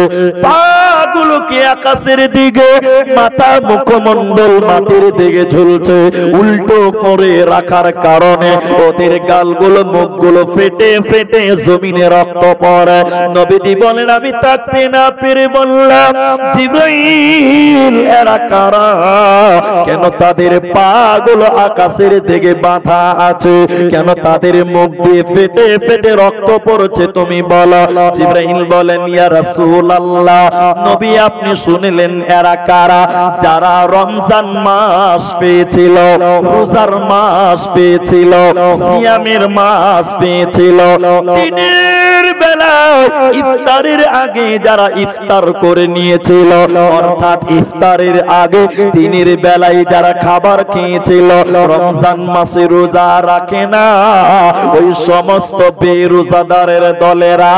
পা গুলোকে আকাশের দিকে, মাথা মুখমণ্ডল মাটির দিকে ঝুলছে। উল্টো করে রাখার কারণে ওদের গালগুলো মুখগুলো ফেটে ফেটে জমিনে রক্ত পড়ে। নবীজি বলেন, আমি থাকতে না পেরে বললাম, জিবরাইল, এরা কারা? কেন তাদের পা গুলো আকাশের দিকে বাঁধা আছে? কেন তাদের মুখ দিয়ে ফেটে ফেটে রক্ত পড়ছে? তুমি বলো। জিবরাইল বলেন, ইয়া রাসূলুল্লাহ, নবী আপনি শুনলেন এরা কারা? যারা রমজান মাস পেয়েছিল, রোজার মাস পেয়েছিল, সিয়ামের মাস পেয়েছিল, দিনের বেলা ইফতারের আগে যারা ইফতার করে নিয়েছিল, অর্থাৎ ইফতারের আগে দিনের বেলায় যারা খাবার খেয়েছিল, রমজান মাসে রোজা রাখে না, ওই সমস্ত বেরোজাদারের দলেরা,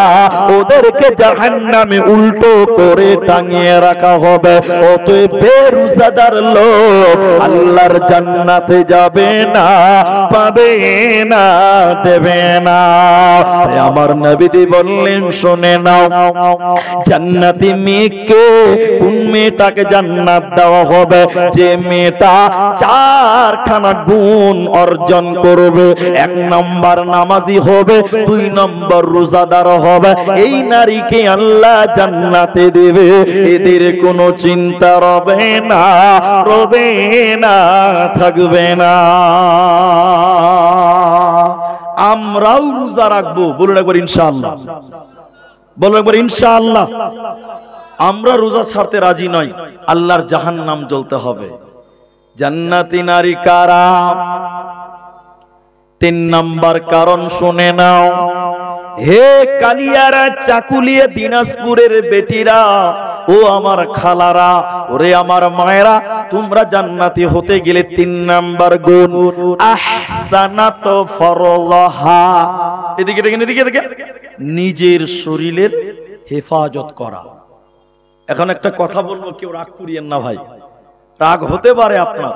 ওদেরকে জাহান্নামে উল্টো করে টাঙিয়ে রাখা হবে। অতএব বেরোজাদার লোক আল্লাহর জান্নাতে যাবে না, পাবে না, দেবে না। আমার নবীজি বললেন, শুনে নাও, জান্নাতি মেয়েকে, কোন মেয়েটাকে জান্নাত দেওয়া হবে? যে মেয়েটা 4খানা গুণ অর্জন করবে। 1 নম্বর নামাজি হবে, 2 নম্বর রোজাদার হবে। এই নারীকে আল্লাহ জান্নাতে দেবে, এদের কোনো চিন্তা রবে না, রবে না, থাকবে না। আমরাও রোজা রাখবো, বলুন একবার ইনশাআল্লাহ, বলুন একবার ইনশাআল্লাহ। আমরা রোজা ছাড়তে রাজি নই, আল্লাহর জাহান্নাম জ্বলতে হবে। জান্নাতি নারী কারা? 3 নম্বর কারণ শুনে নাও। হে কালিয়ারা, চাকুলিয়া, দিনাজপুরের বেটিরা, ও আমার খালারা, ওরে আমার মায়েরা, তোমরা জান্নাতি হতে গেলে 3 নম্বর গুণ, আহসানাত ফরলাহা। এদিকে দেখেন, এদিকে দেখেন, নিজের শরীরের হেফাজত করা। এখন একটা কথা বলবো, কেউ রাগ করিয়েন না ভাই, রাগ হতে পারে আপনার।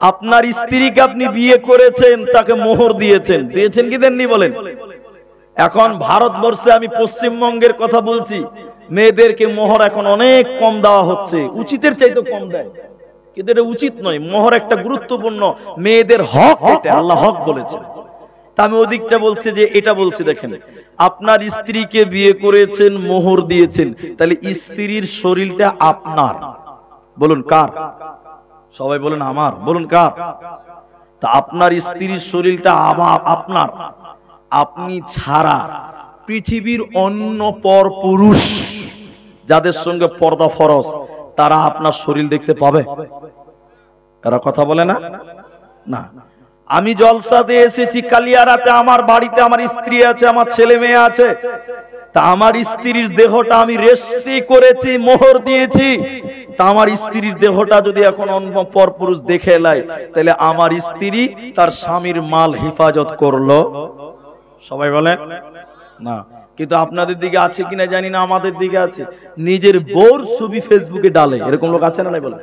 আপনার স্ত্রীকে আপনি বিয়ে করেছেন, তাকে মোহর দিয়েছেন, দিয়েছেন কি দেননি বলেন? এখন ভারতবর্ষে, আমি পশ্চিমবঙ্গের কথা বলছি, মেয়েদেরকে মোহর এখন অনেক কম দেওয়া হচ্ছে, উচিতের চাইতে কম দেয়। কিন্তু এটা উচিত নয়। মোহর একটা গুরুত্বপূর্ণ মেয়েদের হক, এটা আল্লাহ হক বলেছেন। তা আমি ওদিকটা বলছি যে এটা বলছি, দেখেন আপনার স্ত্রীকে বিয়ে করেছেন, মোহর দিয়েছেন, তাহলে স্ত্রীর শরীরটা আপনার, বলুন কার? সবাই বলুন আমার, বলুন কার? তা আপনার স্ত্রীর শরীরটা আপনার। আপনি ছাড়া পৃথিবীর অন্য পর পুরুষ যাদের সঙ্গে পর্দা ফরজ, তারা আপনার শরীর দেখতে পাবে? এরা কথা বলে না? না। আমি জলসাতে এসেছি কালিয়ারাতে, আমার বাড়িতে আমার স্ত্রী আছে, আমার ছেলে মেয়ে আছে, তা আমার স্ত্রীর দেহটা আমি রেজিস্ট্রি করেছি, মোহর দিয়েছি, তা আমার স্ত্রীর দেহটা যদি এখন অন্য পরপুরুষ দেখে এলাই, তাহলে আমার স্ত্রী তার স্বামীর মাল হেফাজত করলো? সবাই বলে না। কিন্তু আপনাদের দিকে আছে কিনা জানি না, আমাদের দিকে আছে। নিজের বউর ছবি ফেসবুকে ডালে, এরকম লোক আছে না নাই বলে?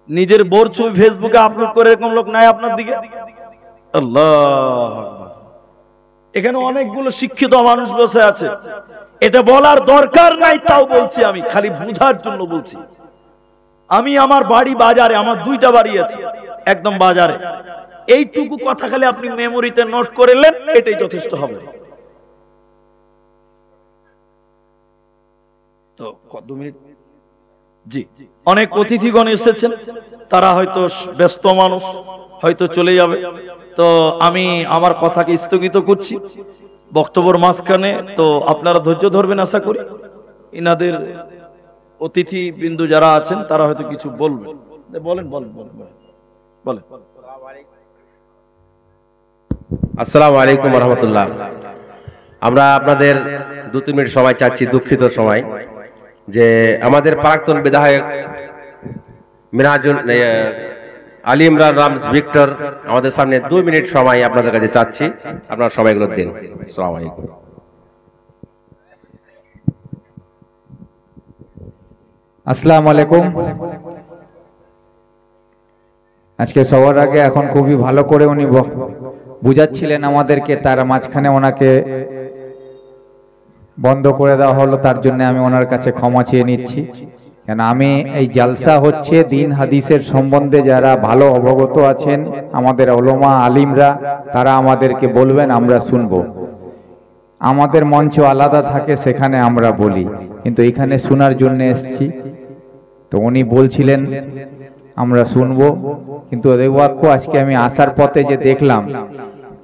নিজের বউর ছবি ফেসবুকে আপলোড করে এরকম লোক নাই আপনার দিকে? আল্লাহ, এখানে অনেকগুলো শিক্ষিত মানুষ বসে আছে, এটা বলার দরকার নাই, তাও বলছি আমি, খালি বুঝার জন্য বলছি। আমি আমার বাড়ি বাজারে, আমার দুইটা বাড়ি আছে একদম বাজারে, এইটুকু কথা খালি আপনি মেমোরিতে নোট করে নেন, এটাই যথেষ্ট হবে। তো কত মিনিট? জি, অনেক অতিথিগণ এসেছেন, তারা হয়তো ব্যস্ত মানুষ, হয়তো চলে যাবে। তো আমি আমার কথাকে স্থগিত করছি বক্তব্যের মাঝখানে। তো আপনারা ধৈর্য ধরবেন আশা করি। ইনাদের অতিথি বিন্দু যারা আছেন তারা হয়তো কিছু বলবেন। বলেন বলেন বলেন বলেন। আসসালামু আলাইকুম ওয়া রাহমাতুল্লাহ। আমরা আপনাদের 2-3 মিনিট সময় চাচ্ছি, দুঃখিত সময়, যে আমাদের প্রাক্তন বিধায়ক মিনহাজুল আলী ইমরান রামস ভিক্টর আমাদের সামনে 2 মিনিট সময় আপনাদের কাছে চাচ্ছি, আপনারা সময়গুলো দিন। আসসালামু আলাইকুম। আসসালামু আলাইকুম। আজকে সবার আগে এখন খুবই ভালো করে উনি বুঝাচ্ছিলেন আমাদেরকে, তার মাঝখানে ওনাকে বন্ধ করে দেওয়া হলো, তার জন্য আমি ওনার কাছে ক্ষমা চেয়ে নিচ্ছি। কেন আমি এই জালসা হচ্ছে দিন হাদিসের সম্বন্ধে যারা ভালো অবগত আছেন, আমাদের উলামা আলিমরা, তারা আমাদেরকে বলবেন, আমরা শুনবো। আমাদের মঞ্চ আলাদা থাকে, সেখানে আমরা বলি, কিন্তু এখানে শোনার জন্য এসেছি। তো উনি বলছিলেন আমরা শুনবো, কিন্তু আজকে আমি আসার পথে যে দেখলাম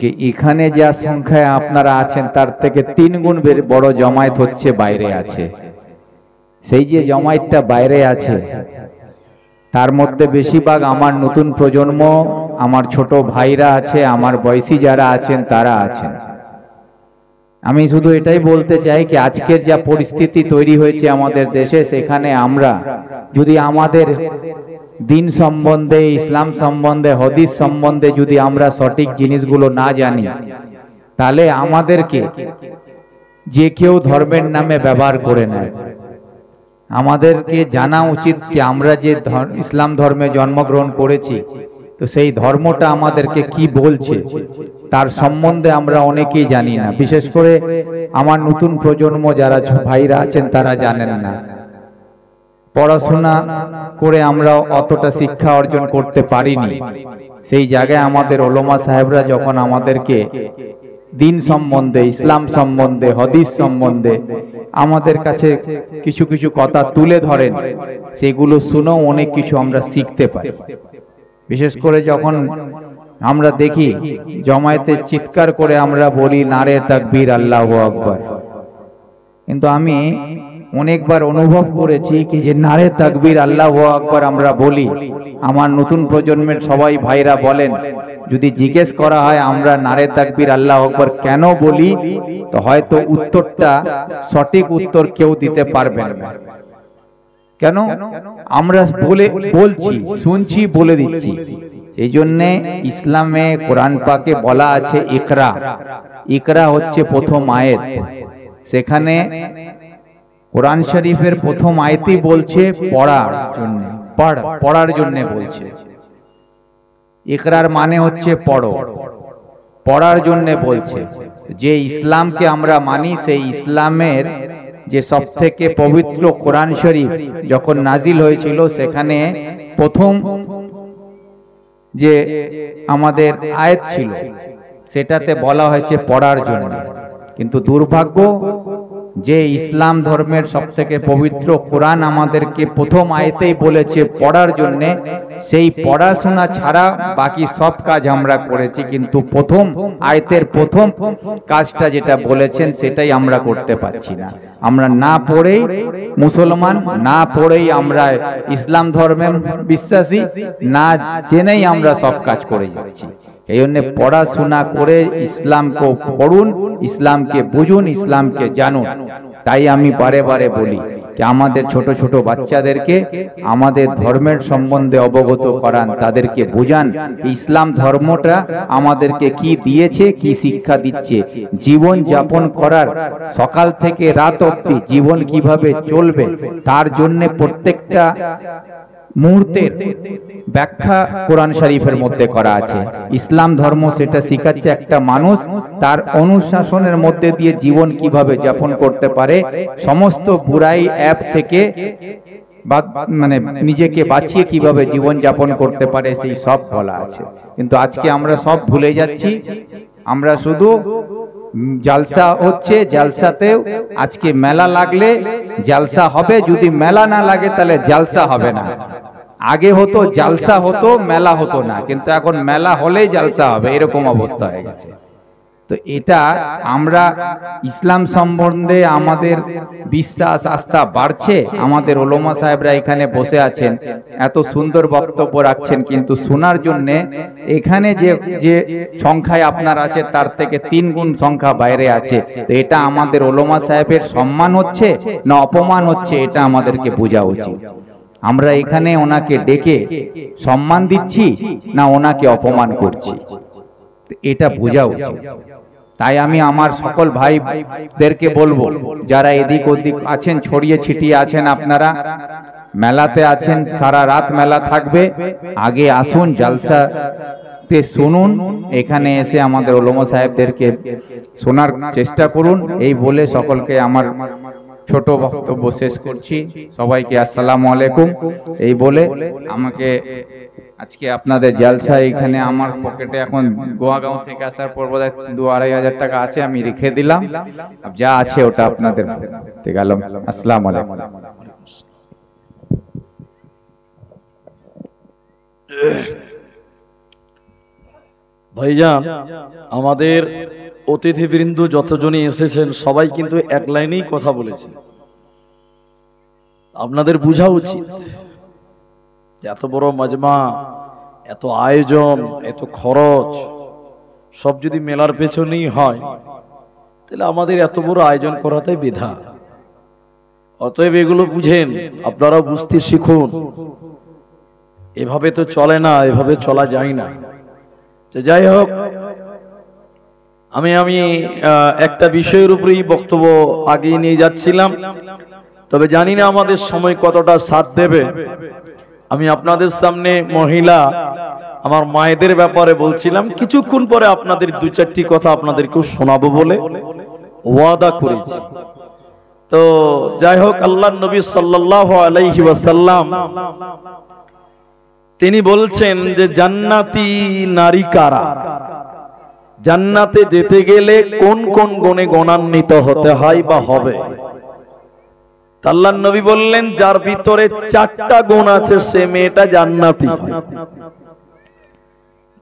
যে এখানে যা সংখ্যায় আপনারা আছেন তার থেকে 3 গুণ বড় জমায়েত হচ্ছে বাইরে আছে। সেই যে জমায়েতটা বাইরে আছে তার মধ্যে বেশিরভাগ আমার নতুন প্রজন্ম, আমার ছোট ভাইরা আছে, আমার বয়সী যারা আছেন তারা আছেন। আমি শুধু এটাই বলতে চাই কি আজকের যা পরিস্থিতি তৈরি হয়েছে আমাদের দেশে, সেখানে আমরা যদি আমাদের দিন সম্বন্ধে, ইসলাম সম্বন্ধে, হাদিস সম্বন্ধে যদি আমরা সঠিক জিনিসগুলো না জানি, তাহলে আমাদেরকে যে কেউ ধর্মের নামে ব্যবহার করে নেয়। আমাদেরকে জানা উচিত যে আমরা যে ইসলাম ধর্মে জন্মগ্রহণ করেছি, তো সেই ধর্মটা আমাদেরকে কি বলছে তার সম্বন্ধে আমরা অনেকেই জানি না। বিশেষ করে আমার নতুন প্রজন্ম যারা ভাইরা আছেন তারা জানেন না। পড়াশোনা করে আমরা অতটা শিক্ষা অর্জন করতে পারিনি। সেই জায়গায় আমাদের উলামা সাহেবরা যখন আমাদেরকে দিন সম্বন্ধে, ইসলাম সম্বন্ধে, হাদিস সম্বন্ধে আমাদের কাছে কিছু কিছু কথা তুলে ধরেন, সেগুলো শুনেও অনেক কিছু আমরা শিখতে পারি। বিশেষ করে যখন আমরা দেখি জমায়েতে চিৎকার করে আমরা বলি নারে তাকবীর আল্লাহু আকবার, কিন্তু আমি অনেকবার অনুভব করেছি কি যে নারে তাকবীর আল্লাহু আকবার আমরা বলি, আমার নতুন প্রজন্মের সবাই ভাইরা বলেন, যদি জিজ্ঞেস করা হয় আমরা নারে তাকবীর আল্লাহু আকবার কেন বলি, তো হয়তো উত্তরটা সঠিক উত্তর কেউ দিতে পারবেন না। কেন? আমরা বলছি, শুনছি, বলে দিচ্ছি। এই জন্যে ইসলামে কোরআন পাকে বলা আছে ইকরা। ইকরা হচ্ছে প্রথম আয়াত। সেখানে কোরআন শরীফের প্রথম আয়াতই বলছে পড়ার জন্য, পড়ার জন্য বলছে। ইকরার মানে হচ্ছে পড়ো, পড়ার জন্য বলছে। যে ইসলামকে আমরা মানি, সেই ইসলামের যে সবথেকে পবিত্র কোরআন শরীফ যখন নাজিল হয়েছিল, সেখানে প্রথম যে আমাদের আয়াত ছিল সেটাতে বলা হয়েছে পড়ার জন্য, কিন্তু দুর্ভাগ্য যে ইসলাম ধর্মের সবথেকে পবিত্র কোরআন আমাদেরকে প্রথম আয়াতেই বলেছে পড়ার জন্য, সেই পড়াশোনা ছাড়া বাকি সব কাজ আমরা করেছি, কিন্তু প্রথম আয়াতের প্রথম কাজটা যেটা বলেছেন সেটাই আমরা করতে পারছি না। আমরা না পড়েই মুসলমান, না পড়েই আমরা ইসলাম ধর্মে বিশ্বাসী, না জেনেই আমরা সব কাজ করে যাচ্ছি। এই জন্য পড়াশোনা করে ইসলামকে পড়ুন, ইসলামকে বুঝুন, ইসলামকে জানুন। তাই আমি বারে বারে বলি যে আমাদের ছোট ছোট বাচ্চাদেরকে আমাদের ধর্মের সম্বন্ধে অবগত করান, তাদেরকে বুঝান ইসলাম ধর্মটা আমাদেরকে কি দিয়েছে, কি শিক্ষা দিচ্ছে, জীবন যাপন করার সকাল থেকে রাত অবধি জীবন কিভাবে চলবে তার জন্য প্রত্যেকটা মুহূর্তের ব্যাখ্যা কোরআন শরীফের মধ্যে করা আছে। ইসলাম ধর্ম সেটা শিখাচ্ছে একটা মানুষ তার অনুশাসনের মধ্যে দিয়ে জীবন কিভাবে যাপন করতে পারে, সমস্ত বুরাই অ্যাপ থেকে মানে নিজেকে বাঁচিয়ে কিভাবে জীবন যাপন করতে পারে সেই সব বলা আছে। কিন্তু আজকে আমরা সব ভুলে যাচ্ছি। আমরা শুধু জালসা হচ্ছে, জালসাতেও আজকে মেলা লাগলে জালসা হবে, যদি মেলা না লাগে তাহলে জালসা হবে না। আগে হতো জালসা হতো, মেলা হতো না, কিন্তু এখন মেলা হলেই জালসা হবে, এরকম অবস্থা হয়ে গেছে। তো এটা আমরা ইসলাম সম্বন্ধে আমাদের বিশ্বাস আস্থা বাড়ছে। আমাদের ওলামা সাহেবরা এখানে বসে আছেন, এত সুন্দর বক্তব্য রাখছেন, কিন্তু শোনার জন্য এখানে যে সংখ্যায় আপনার আছে তার থেকে 3 গুণ সংখ্যা বাইরে আছে। তো এটা আমাদের ওলামা সাহেবের সম্মান হচ্ছে না অপমান হচ্ছে, এটা আমাদেরকে বোঝা উচিত। আমরা এখানে ওনাকে ডেকে সম্মান দিচ্ছি না ওনাকে অপমান করছি, এটা বোঝা উচিত। তাই আমি আমার সকল ভাইদেরকে বলবো, যারা এদিক ওদিক আছেন, ছড়িয়ে ছিটিয়ে আছেন, আপনারা মেলাতে আছেন, সারা রাত মেলা থাকবে, আগে আসুন জালসাতে শুনুন, এখানে এসে আমাদের ওলামা সাহেবদেরকে শোনার চেষ্টা করুন। এই বলে সকলকে আমার ছোট বক্তব্য শেষ করছি। সবাইকে আসসালামু আলাইকুম এই বলে আমাকে আজকে আপনাদের জালসা এখানে আমার পকেটে এখন গোয়াগাঁও থেকে আসার পর বোধহয় 2-2.5 হাজার টাকা আছে, আমি রেখে দিলাম। যা আছে ওটা আপনাদের গেল। আসসালামু আলাইকুম। ভাইজান, আমাদের অতিথিবৃন্দ যতজনই এসেছেন সবাই কিন্তু এক লাইনেই কথা বলেছেন। আপনাদের বোঝা উচিত এত বড় মাজমা, এত আয়োজন, এত খরচ সব যদি মেলার পেছনেই হয় তাহলে আমাদের এত বড় আয়োজন করাটাই বেধা। অতএব এগুলো বুঝেন, আপনারা বুঝতে শিখুন। এভাবে তো চলে না, এভাবে চলা যায় না। যাই হোক, আমি একটা বিষয়ের উপরেই বক্তব্য আগিয়ে নিয়ে যাচ্ছিলাম, তবে জানি না আমাদের সময় কতটা সাথ দেবে। আমি আপনাদের সামনে মহিলা আমার মায়েদের ব্যাপারে বলছিলাম, কিছুক্ষণ পরে আপনাদের 2-4টি কথা আপনাদেরকেও শোনাবো বলে ওয়াদা করেছি। তো যাই হোক, আল্লাহর নবী সাল্লাল্লাহু আলাইহি ওয়াসাল্লাম তিনি বলছেন যে জান্নাতি নারী কারা, জান্নাতে যেতে গেলে কোন কোন গুণে গুণান্বিত হতে হয় বা হবে। আল্লাহর নবী বললেন, যার ভিতরে 4টা গুণ আছে সে মেয়েটা জান্নাতি।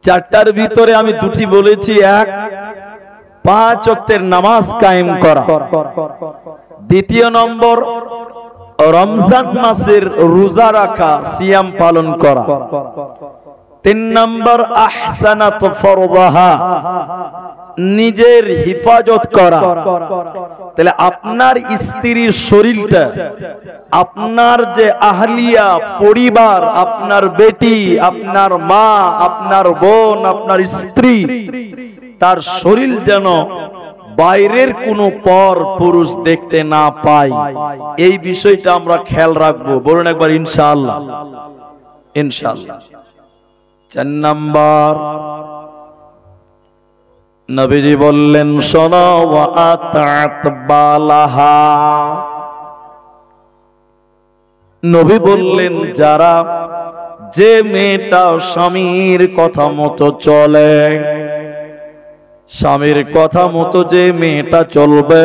4টার ভিতরে আমি 2টি বলেছি। 1, 5 ওয়াক্তের নামাজ কায়েম করা। 2 নম্বর, রমজান মাসের রোজা রাখা, সিয়াম পালন করা। 3 নম্বর, আহসানাত ফরদাহা, নিজের হিফাজত করা। তাহলে আপনার স্ত্রীর শরীরটা, আপনার যে আহলিয়া পরিবার, আপনার বেটি, আপনার মা, আপনার বোন, আপনার স্ত্রী, তার শরীর যেন বাইরের কোনো পর পুরুষ দেখতে না পায়, এই বিষয়টা আমরা খেয়াল রাখবো। বলুন একবার ইনশাআল্লাহ। ইনশাআল্লাহ। 4 নম্বর, নবীজি বললেন, শোনো, ওয়া আতাত বালাহা। নবী বললেন, যারা যে মেয়েটা স্বামীর কথা মতো চলে, স্বামীর কথা মতো যে মেয়েটা চলবে,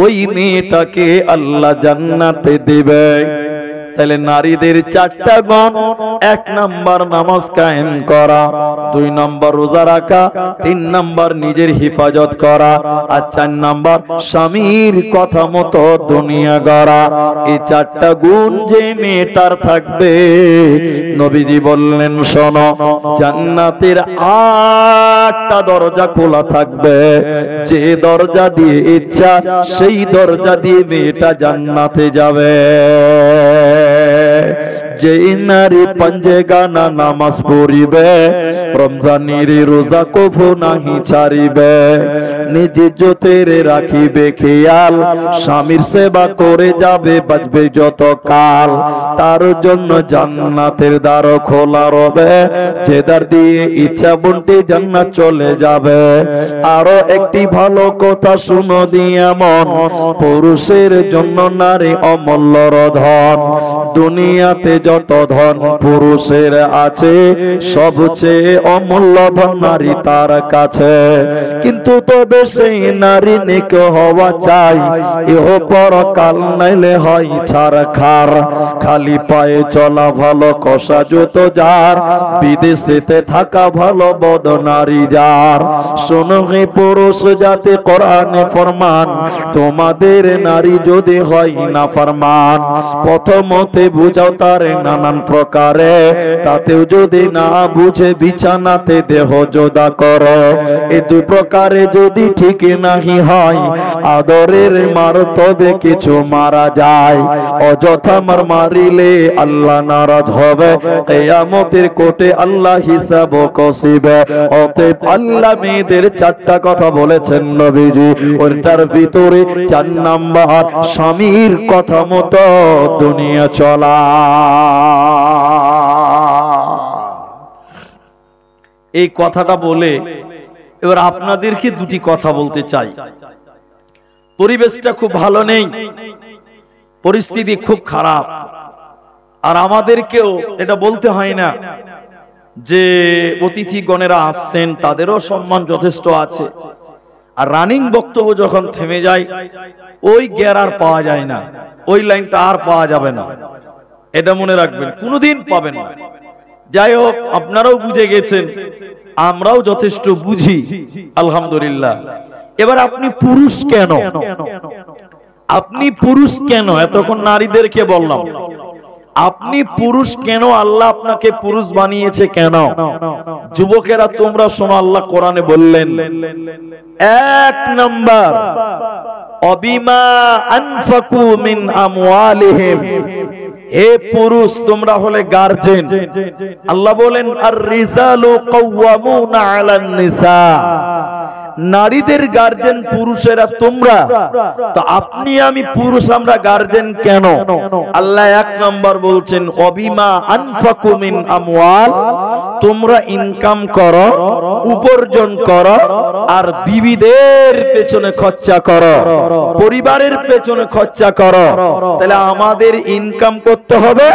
ওই মেয়েটাকে আল্লাহ জান্নাতে দিবে। তাহলে নারীদের 4টা গুণ: 1 নাম্বার নামাজ কায়েম করা, 2 নাম্বার রোজা রাখা, 3 নাম্বার নিজের হিফাজত করা, আর 4 নাম্বার স্বামীর কথা মতো দুনিয়া গড়া। এই 4টা গুণ যে মেয়েটার থাকবে, নবীজি বললেন শোনো, জান্নাতের 8টা দরজা খোলা থাকবে। যে দরজা দিয়ে ইচ্ছা সেই দরজা দিয়ে মেয়েটা জান্নাতে যাবে। যে নারী পাঞ্জে গানা নামাজ পড়িবে, রমজানের রোজা কভু নাহি ছাড়িবে, নিজে জোতের রাখিবে খেয়াল, স্বামীর সেবা করে যাবে বাঁচবে যত কাল, তার জন্য জান্নাতের দ্বার খোলা রবে। যে দ্বার দিয়ে ইচ্ছা বন্টি জান্নাত চলে যাবে। আরো একটি ভালো কথা শুনো দিয়া মন, পুরুষের জন্য নারী অমূল্য ধন। দুনিয়াতে যত ধন পুরুষের আছে, সবচেয়ে অমূল্য ধন নারী তার কাছে। কিন্তু তবে সেই নারী নেক হওয়া চাই, ইহ পরকাল নাইলে হয় ছারখার। খালি পায়ে চলা ভালো, কষা জুতো যার, বিদেশেতে থাকা ভালো বদ নারী যার। শোনো হে পুরুষ জাতি, কোরআনে ফরমান, তোমাদের নারী যদি হয় না ফরমান, প্রথমতে বুঝাও তারে নানান প্রকারে, তাতেও যদি না বুঝে বিছানাতে দেহ যোদা করে। এই 2 প্রকারে যদি ঠিক নাহি হয়, আদরের মার তবে কিছু মারা যায়। অযথা মারিলে আল্লাহ নারাজ হবে, কিয়ামতের কোর্টে আল্লাহ হিসাব কষিবে। অতএব আল্লাহ মেয়েদের 4টা কথা বলেছেন নবীজি, ওইটার ভিতরে 4 নাম্বার স্বামীর কথা মতো দুনিয়া চলা। এই কথাটা বলে এবার আপনাদেরকে 2টি কথা বলতে চাই। পরিবেশটা খুব ভালো নেই, পরিস্থিতি খুব খারাপ, আর আমাদেরকেও এটা বলতে হয় না যে অতিথিগণেরা আসছেন, তাদেরও সম্মান যথেষ্ট আছে। আর রানিং বক্তব্য যখন থেমে যায়, ওই গ্যার আর পাওয়া যায় না, ওই লাইনটা আর পাওয়া যাবে না, এটা মনে রাখবেন, কোনোদিন পাবেন না। যাই হোক, আপনারাও বুঝে গেছেন, আমরাও যথেষ্ট বুঝি, আলহামদুলিল্লাহ। এবার আপনি পুরুষ কেন, আপনি পুরুষ কেন, এতক্ষণ নারীদেরকে বললাম, আপনি পুরুষ কেন, আল্লাহ আপনাকে পুরুষ বানিয়েছে কেন? যুবকেরা তোমরা শোনো, আল্লাহ কোরআনে বললেন 1 নাম্বার, অবিমা আনফাকু মিন আমওয়ালিহিম। হে পুরুষ, তোমরা হলে গার্জেন। আল্লাহ বলেন আর রিজালু কাওয়ামুনা আলান নিসা, নারীদের গার্জেন পুরুষেরা তোমরা। তো আপনি আমি পুরুষ, আমরা গার্জেন কেন? আল্লাহ 1 নাম্বার বলছেন অবিমা আনফাকু মিন আমওয়াল, তোমরা ইনকাম করো, উপার্জন করো, আর বিবিদের পেছনে খরচা করো, পরিবারের পেছনে খরচা করো। তাহলে আমাদের ইনকাম করতে হবে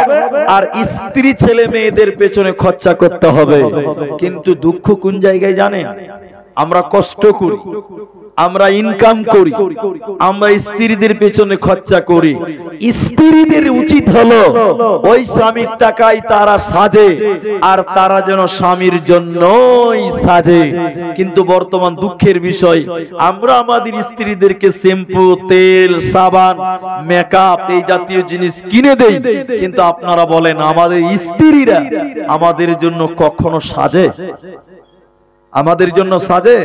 আর স্ত্রী ছেলে মেয়েদের পেছনে খরচা করতে হবে। কিন্তু দুঃখ কোন জায়গায় জানেন? আমরা কষ্ট করি, আমরা ইনকাম করি, আমরা স্ত্রীদের পেছনে খরচা করি। স্ত্রীদের উচিত হলো ওই স্বামীর টাকায় তারা সাজে, আর তারা যেন স্বামীর জন্যই সাজে। কিন্তু বর্তমান দুঃখের বিষয়, আমরা আমাদের স্ত্রীদেরকে শ্যাম্পু, তেল, সাবান, মেকআপ এই জাতীয় জিনিস কিনে দেই, কিন্তু আপনারা বলেন আমাদের স্ত্রীরা আমাদের জন্য কখনো সাজে? আমাদের জন্য সাজে?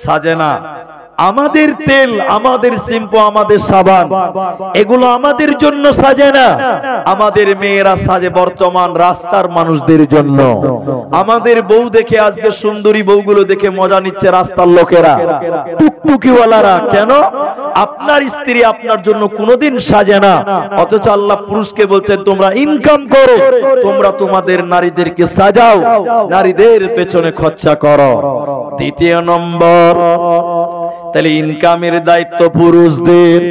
সাজে না। আমাদের তেল, আমাদের শ্যাম্পু, আমাদের সাবান, এগুলো আমাদের জন্য সাজে না। আমাদের মেয়েরা সাজে বর্তমান রাস্তার মানুষদের জন্য। আমাদের বউ দেখে, আজকে সুন্দরী বউগুলো দেখে মজা নিচ্ছে রাস্তার লোকেরা, টুকটুকিওয়ালারা। কেন? আপনার স্ত্রী আপনার জন্য কোনোদিন সাজে না। অথচ আল্লাহ পুরুষকে বলছেন তোমরা ইনকাম করো, তোমরা তোমাদের নারীদেরকে সাজাও, নারীদের পেছনে খরচা করো। 2 নম্বর, তাহলে ইনকামের দায়িত্ব পুরুষদের।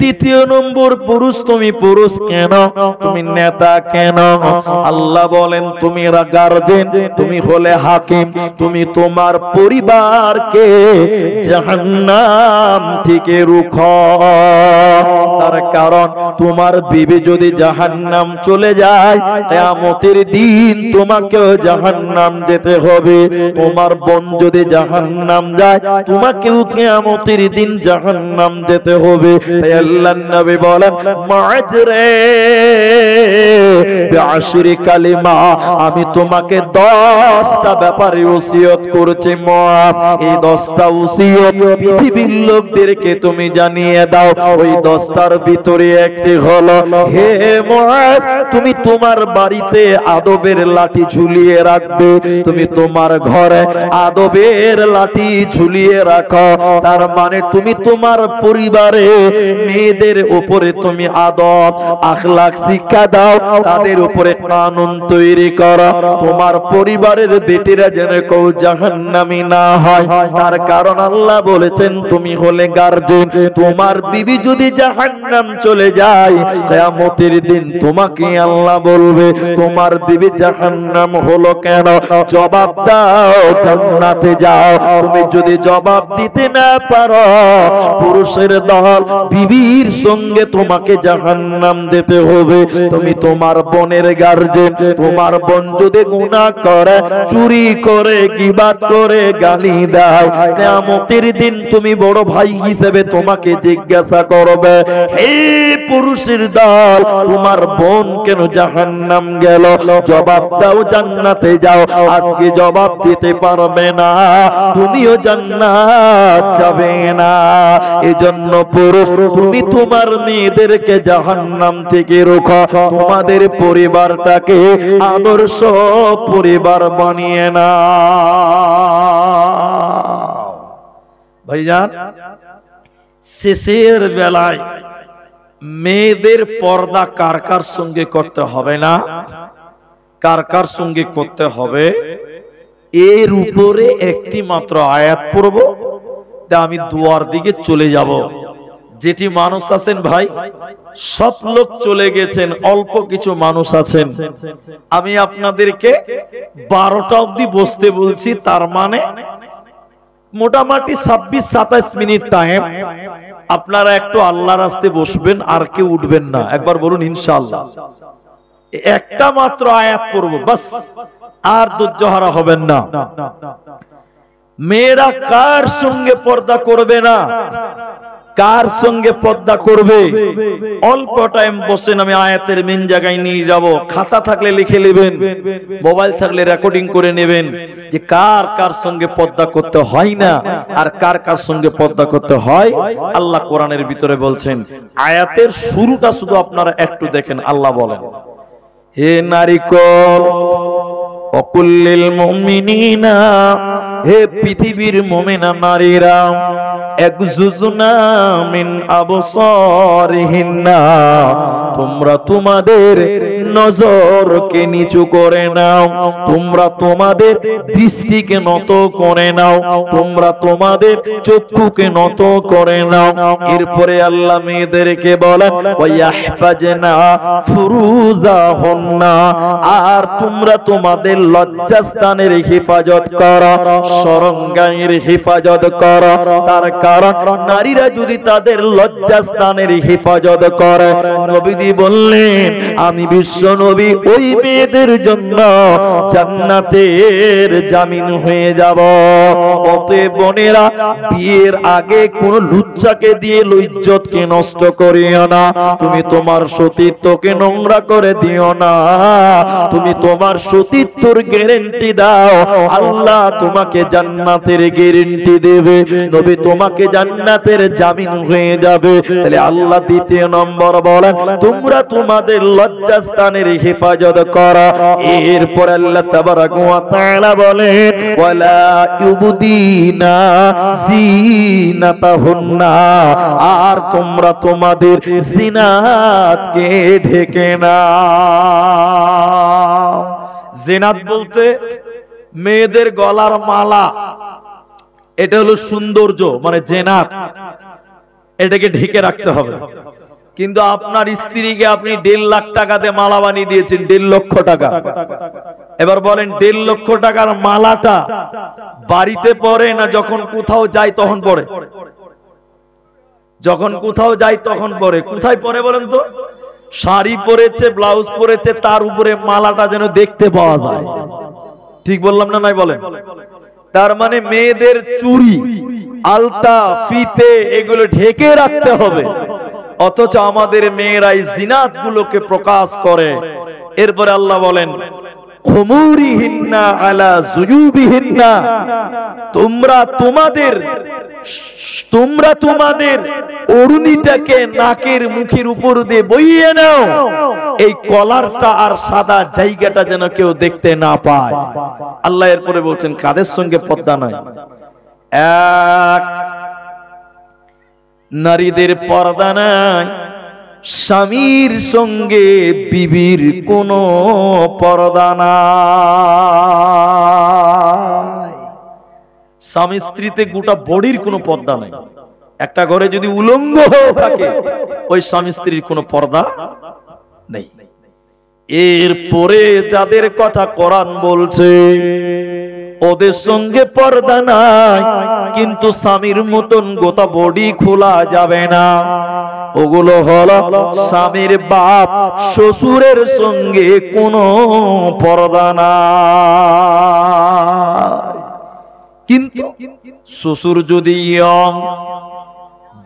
তৃতীয় নম্বর পুরুষ, তুমি পুরুষ কেন, তুমি নেতা কেন? আল্লাহ বলেন তুমি গার্জেন, তুমি হলে হাকিম, তুমি তোমার পরিবারকে জাহান্নাম থেকে রুখো। তার কারণ তোমার বিবি যদি জাহান্নাম চলে যায়, কিয়ামতের দিন তোমাকেও জাহান্নাম যেতে হবে। তোমার বোন যদি জাহান্নাম যায়, তোমাকেও কিয়ামতের দিন জাহান্নাম যেতে হবে। তাই আল্লাহর নবী বলেন মা'আজরে বিআশরি কালিমা, আমি তোমাকে 10টা ব্যাপারে ওসিয়ত করেছি মুআজ। এই 10টা ওসিয়ত পৃথিবীর লোকদেরকে তুমি জানিয়ে দাও। ওই 10টার ভিতরে একটি হলো, হে মুআজ, তুমি তোমার বাড়িতে আদবের লাঠি ঝুলিয়ে রাখবে। তুমি তোমার ঘরে আদবের লাঠি ঝুলিয়ে রাখো। তার মানে তুমি তোমার পরিবারে মেয়েদের উপরে তুমি আদব আখলাক শিক্ষা দাও, তাদের উপরে কানুন তৈরি করো। তোমার পরিবারের বেটিরা যেন কেউ জাহান্নামী না হয়। তার কারণ আল্লাহ বলেছেন তুমি হলে গার্জেন, তোমার বিবি যদি জাহান্নাম চলে যায়, কিয়ামতের দিন তোমাকে আল্লাহ বলবে তোমার বিবি জাহান্নাম হলো কেন, জবাব দাও, জান্নাতে যাও। তুমি যদি জবাব দিতে না পারো, পুরুষের দল বিবির সঙ্গে তোমাকে জাহান্নাম যেতে হবে। তুমি তোমার বোনের গার্জেন, তোমার বোন যদি গুনাহ করে, চুরি করে, গীবাত করে, গালি দাও, কিয়ামতের দিন তুমি বড় ভাই হিসেবে তোমাকে জিজ্ঞাসা করবে, হে পুরুষের দল, তোমার বোন কেন জাহান্নাম গেল, জবাব দাও, জান্নাতে যাও। আজকে জবাব দিতে পারবে না, তুমিও জান্নাত যাবে না। এজন্য পুরুষ, তুমি তোমার মেয়েদেরকে জাহান্নাম থেকে রোখো, তোমাদের পরিবারটাকে আদর্শ পরিবার বানিয়ে না। ভাইজান, শেষের বেলায় মেয়েদের পর্দা কার কার সঙ্গে করতে হবে না, কার কার সঙ্গে করতে হবে, এর উপরে একটি মাত্র আয়াত পড়ব, আমি দুয়ার দিকে চলে যাব। যেটি মানুষ আছেন ভাই, সব লোক চলে গেছেন, অল্প কিছু মানুষ আছেন। আমি আপনাদেরকে 12টা অবধি বসতে বলছি, তার মানে মোটামুটি 26-27 মিনিট টাইম। আপনারা একটু আল্লাহর রাস্তায় বসবেন, আর কেউ উঠবেন না। একবার বলুন ইনশাআল্লাহ। একটা মাত্র আয়াত পড়ব, বাস, আর ধৈর্যহারা হবেন না। মেয়েরা কার সঙ্গে পর্দা করবে না, কার সঙ্গে পর্দা করবে, অল্প টাইম বসেন, আমি আয়াতের মেন জায়গায় নিয়ে যাব। খাতা থাকলে লিখে নেবেন, মোবাইল থাকলে রেকর্ডিং করে নেবেন, যে কার কার সঙ্গে পর্দা করতে হয় না আর কার কার সঙ্গে পর্দা করতে হয়। আল্লাহ কোরআনের ভিতরে বলছেন, আয়াতের শুরুটা শুধু আপনারা একটু দেখেন। আল্লাহ বলেন, হে নারীকল, অকুল্লিল মুমিনিনা, হে পৃথিবীর মুমিনা নারীরা, একজুজনা মিন আবসারিহিন্না, তোমরা তোমাদের নজরকে নিচু করে নাও, তোমরা তোমাদের দৃষ্টিকে নত করে নাও, তোমরা তোমাদের চক্ষুকে নত করে নাও। এরপরে আল্লাহ মেয়েদেরকে বলেন, ওয়াহফাজনা ফুরুজাহুন্না, আর তোমরা তোমাদের লজ্জাস্থানের হেফাজত করো, শরঙ্গায়ের হেফাজত করো। তার কারণ নারীরা যদি তাদের লজ্জাস্থানের হেফাজত করে, নবীজি বললেন আমি বিশ্ব নবী ওই মেয়েদের জন্য জান্নাতের জামিন হয়ে যাব। অতএব বোনেরা, বিয়ের আগে কোন লুচ্চাকে দিয়ে ইজ্জতকে নষ্ট করিও না, তুমি তোমার সতীত্বকে নোংরা করে দিও না, তুমি তোমার সতীত্বর গ্যারান্টি দাও, আল্লাহ তোমাকে জান্নাতের গ্যারান্টি দেবে, নবী তোমাকে জান্নাতের জামিন হয়ে যাবে। তাহলে আল্লাহ দ্বিতীয় নম্বর বলেন, তোমরা তোমাদের লজ্জাস্থানের হেফাজত করো। এরপর আল্লাহ তাবারাকা ওয়া তাআলা বলেন, ওয়ালা ইউবদিনা জিনাতাহুন্না, আর তোমরা তোমাদের জিনাতকে ঢেকে নাও। জিনাত বলতে মেয়েদের গলার মালা, এটা হলো সৌন্দর্য, মানে জেনাত। এটাকে ঢেকে রাখতে হবে। কিন্তু আপনার স্ত্রীকে আপনি 1.5 লাখ টাকা দিয়ে মালা বানিয়ে দিয়েছেন, 1.5 লক্ষ টাকা। এবার বলেন 1.5 লক্ষ টাকার মালাটা বাড়িতে পরে না যখন কোথাও যায় তখন পরে? যখন কোথাও যায় তখন পরে। কোথায় পরে বলেন তো? শাড়ি পরেছে, ব্লাউজ পরেছে, তার উপরে মালাটা যেন দেখতে পাওয়া যায়। ঠিক বললাম না নাই বলেন? তার মানে মেয়েদের চুড়ি, আলতা, ফিতে এগুলো ঢেকে রাখতে হবে। অথচ আমাদের মেয়েরাই জিনাত গুলোকে প্রকাশ করে। এরপরে আল্লাহ বলেন খুমুরিহিন্না আলা জুয়ুবিহিন্না, তোমরা তোমাদের ওড়নিটাকে নাকের মুখের উপর দিয়ে বইয়ে নাও, এই কলারটা আর সাদা জায়গাটা যেন কেউ দেখতে না পায়। আল্লাহ এরপরে বলছেন কাদের সঙ্গে পর্দা নাই? এক, নারীদের পর্দা নাই, স্বামীর সঙ্গে বিবির কোনো পর্দা নাই। স্বামী স্ত্রীতে গোটা বডির কোনো পর্দা নাই। একটা ঘরে যদি উলঙ্গ হয়ে থাকে ওই স্বামী স্ত্রীর কোনো পর্দা নেই। এরপরে যাদের কথা কোরআন বলছে ওদের সঙ্গে পর্দা নাই, কিন্তু স্বামীর মতন গোটা বডি খোলা যাবে না। ওগুলো হলো স্বামীর বাপ, শ্বশুরের সঙ্গে কোনো পর্দা নাই। কিন্তু শ্বশুর যদি ইয়ং,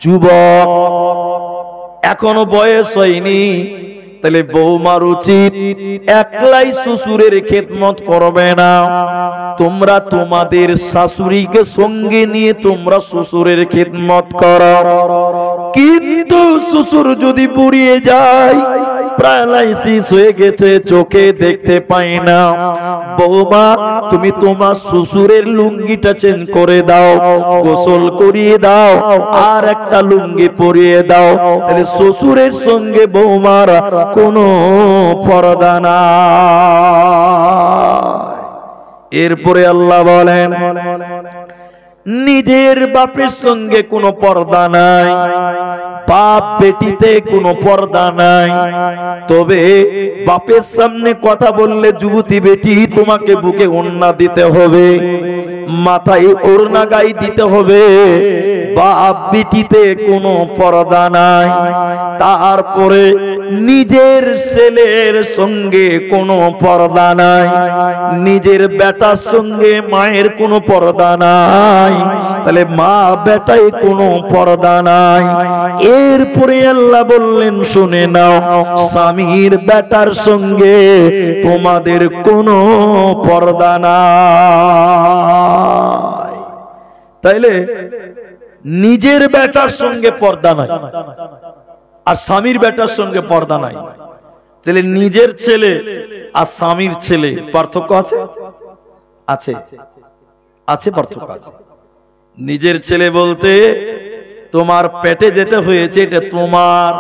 যুবক, এখনো বয়স হয়নি, তাহলে বৌমার উচিত একলাই শ্বশুরের খেদমত করবে না। তোমরা তোমাদের শাশুড়িকে সঙ্গে নিয়ে তোমরা শ্বশুরের খেদমত করো। কিন্তু শ্বশুর যদি বুড়িয়ে যায়, প্যারালাইসিস হয়ে গেছে, চোখে দেখতে পায় না, বৌমা তুমি তোমার শ্বশুরের লুঙ্গিটা চেঞ্জ করে দাও, গোসল করিয়ে দাও, আর একটা লুঙ্গি পরিয়ে দাও। তাহলে শ্বশুরের সঙ্গে বৌমার কোনো পর্দা নাই। এরপরে আল্লাহ বলেন নিজের বাপের সঙ্গে কোনো পর্দা নাই, বাপ বেটিতে কোনো পর্দা নাই। তবে বাপের সামনে কথা বললে যুবতী বেটি তোমাকে বুকে ওড়না দিতে হবে, মাথায় ওড়না গায়ে দিতে হবে। বাপ বেটিতে কোনো পর্দা নাই। তারপরে নিজের ছেলের সঙ্গে কোনো পর্দা নাই, নিজের বেটার সঙ্গে মায়ের কোনো পর্দা নাই। তাহলে মা বেটায় কোনো পর্দা নাই। এরপরে আল্লাহ বললেন শুনে নাও, স্বামীর বেটার সঙ্গে তোমাদের কোনো পর্দা নাই। তাইলে নিজের বেটার সঙ্গে পর্দা নাই আর স্বামীর বেটার সঙ্গে পর্দা নাই। তাহলে নিজের ছেলে আর স্বামীর ছেলে পার্থক্য আছে? আছে, আছে, পার্থক্য আছে। নিজের ছেলে বলতে তোমার পেটে যেটা হয়েছে এটা তোমার।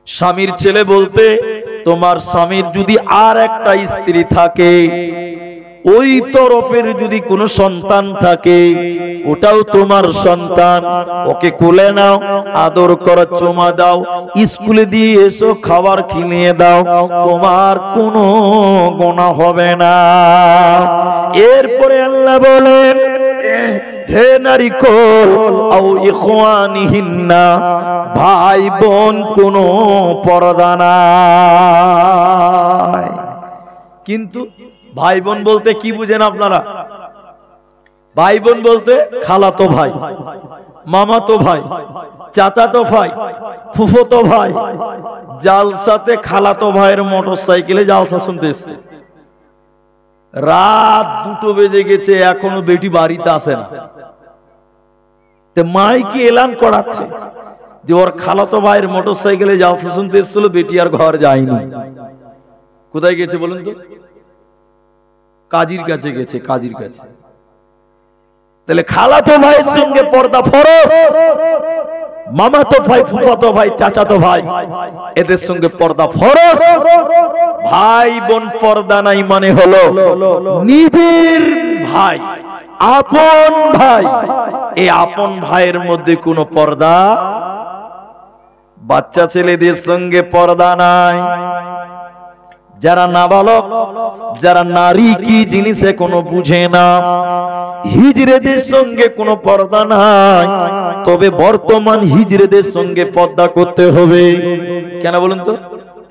স্বামীর ছেলে বলতে তোমার স্বামীর যদি আর একটা স্ত্রী থাকে, ওই তরফের যদি কোনো সন্তান থাকে, ওটাও তোমার সন্তান। ওকে কোলে নাও, আদর করো, চুমা দাও, স্কুলে দিয়ে এসো, খাবার খিলিয়ে দাও, তোমার কোনো গুনাহ হবে না। এরপরে আল্লাহ বলেন হে নারী কোল আও ইখওয়ানিহিন্না, ভাই বোন কোনো পর্দা নাই। কিন্তু ভাই বোন বলতে কি বুঝেন আপনারা? ভাই বোন বলতে খালাতো ভাই, মামাতো ভাই, চাচাতো ভাই, ফুফতো ভাই। জালসাতে খালাতো ভাইয়ের মোটরসাইকেলে জালসা শুনতে এসছে, রাত 2টো বেজে গেছে, এখনো বেটি বাড়িতে আসে না। মাইকে এলান করাচ্ছে যে ওর খালাতো ভাইয়ের মোটরসাইকেলে জালসা শুনতে এসেছিল, বেটি আর ঘর যায়নি। কোথায় গেছে বলুন তো? কাজীর কাছে গেছে, কাজীর কাছে। তাহলে খালাতো ভাইয়ের সঙ্গে পর্দা ফরজ, মামাতো ভাই, ফুফাতো ভাই, চাচাতো ভাই, এদের সঙ্গে পর্দা ফরজ। ভাই বোন পর্দা নাই মানে হলো নিজের ভাই, আপন ভাই, এই আপন ভাইয়ের মধ্যে কোনো পর্দা, বাচ্চা ছেলেদের সঙ্গে পর্দা নাই, যারা নাবালক, যারা নারী কি জিনিস এখনো বুঝে না, হিজড়েদের সঙ্গে কোনো পর্দা নাই। তবে বর্তমান হিজড়েদের সঙ্গে পর্দা করতে হবে। কেন বলুন তো?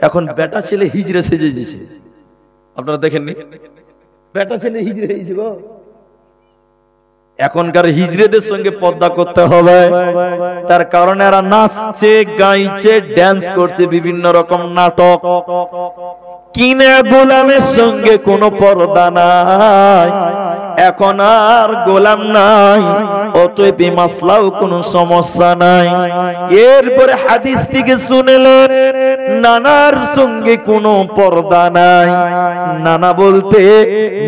এখন বেটা ছেলে হিজড়ে সেজে গেছে, আপনারা দেখেননি? বেটা ছেলে হিজড়ে হয়েছে গো। এখনকার হিজড়েদের সঙ্গে পর্দা করতে হবে। তার কারণে এরা নাচছে, গাইছে, ড্যান্স করছে, বিভিন্ন রকম নাটক। কিনা গোলামের সঙ্গে কোনো পর্দা নাই, এখন আর গোলাম নাই, অতএব মাসলাও কোনো সমস্যা নাই। এরপরে হাদিস থেকে শুনলেন নানার সঙ্গে কোনো পর্দা নাই। নানা বলতে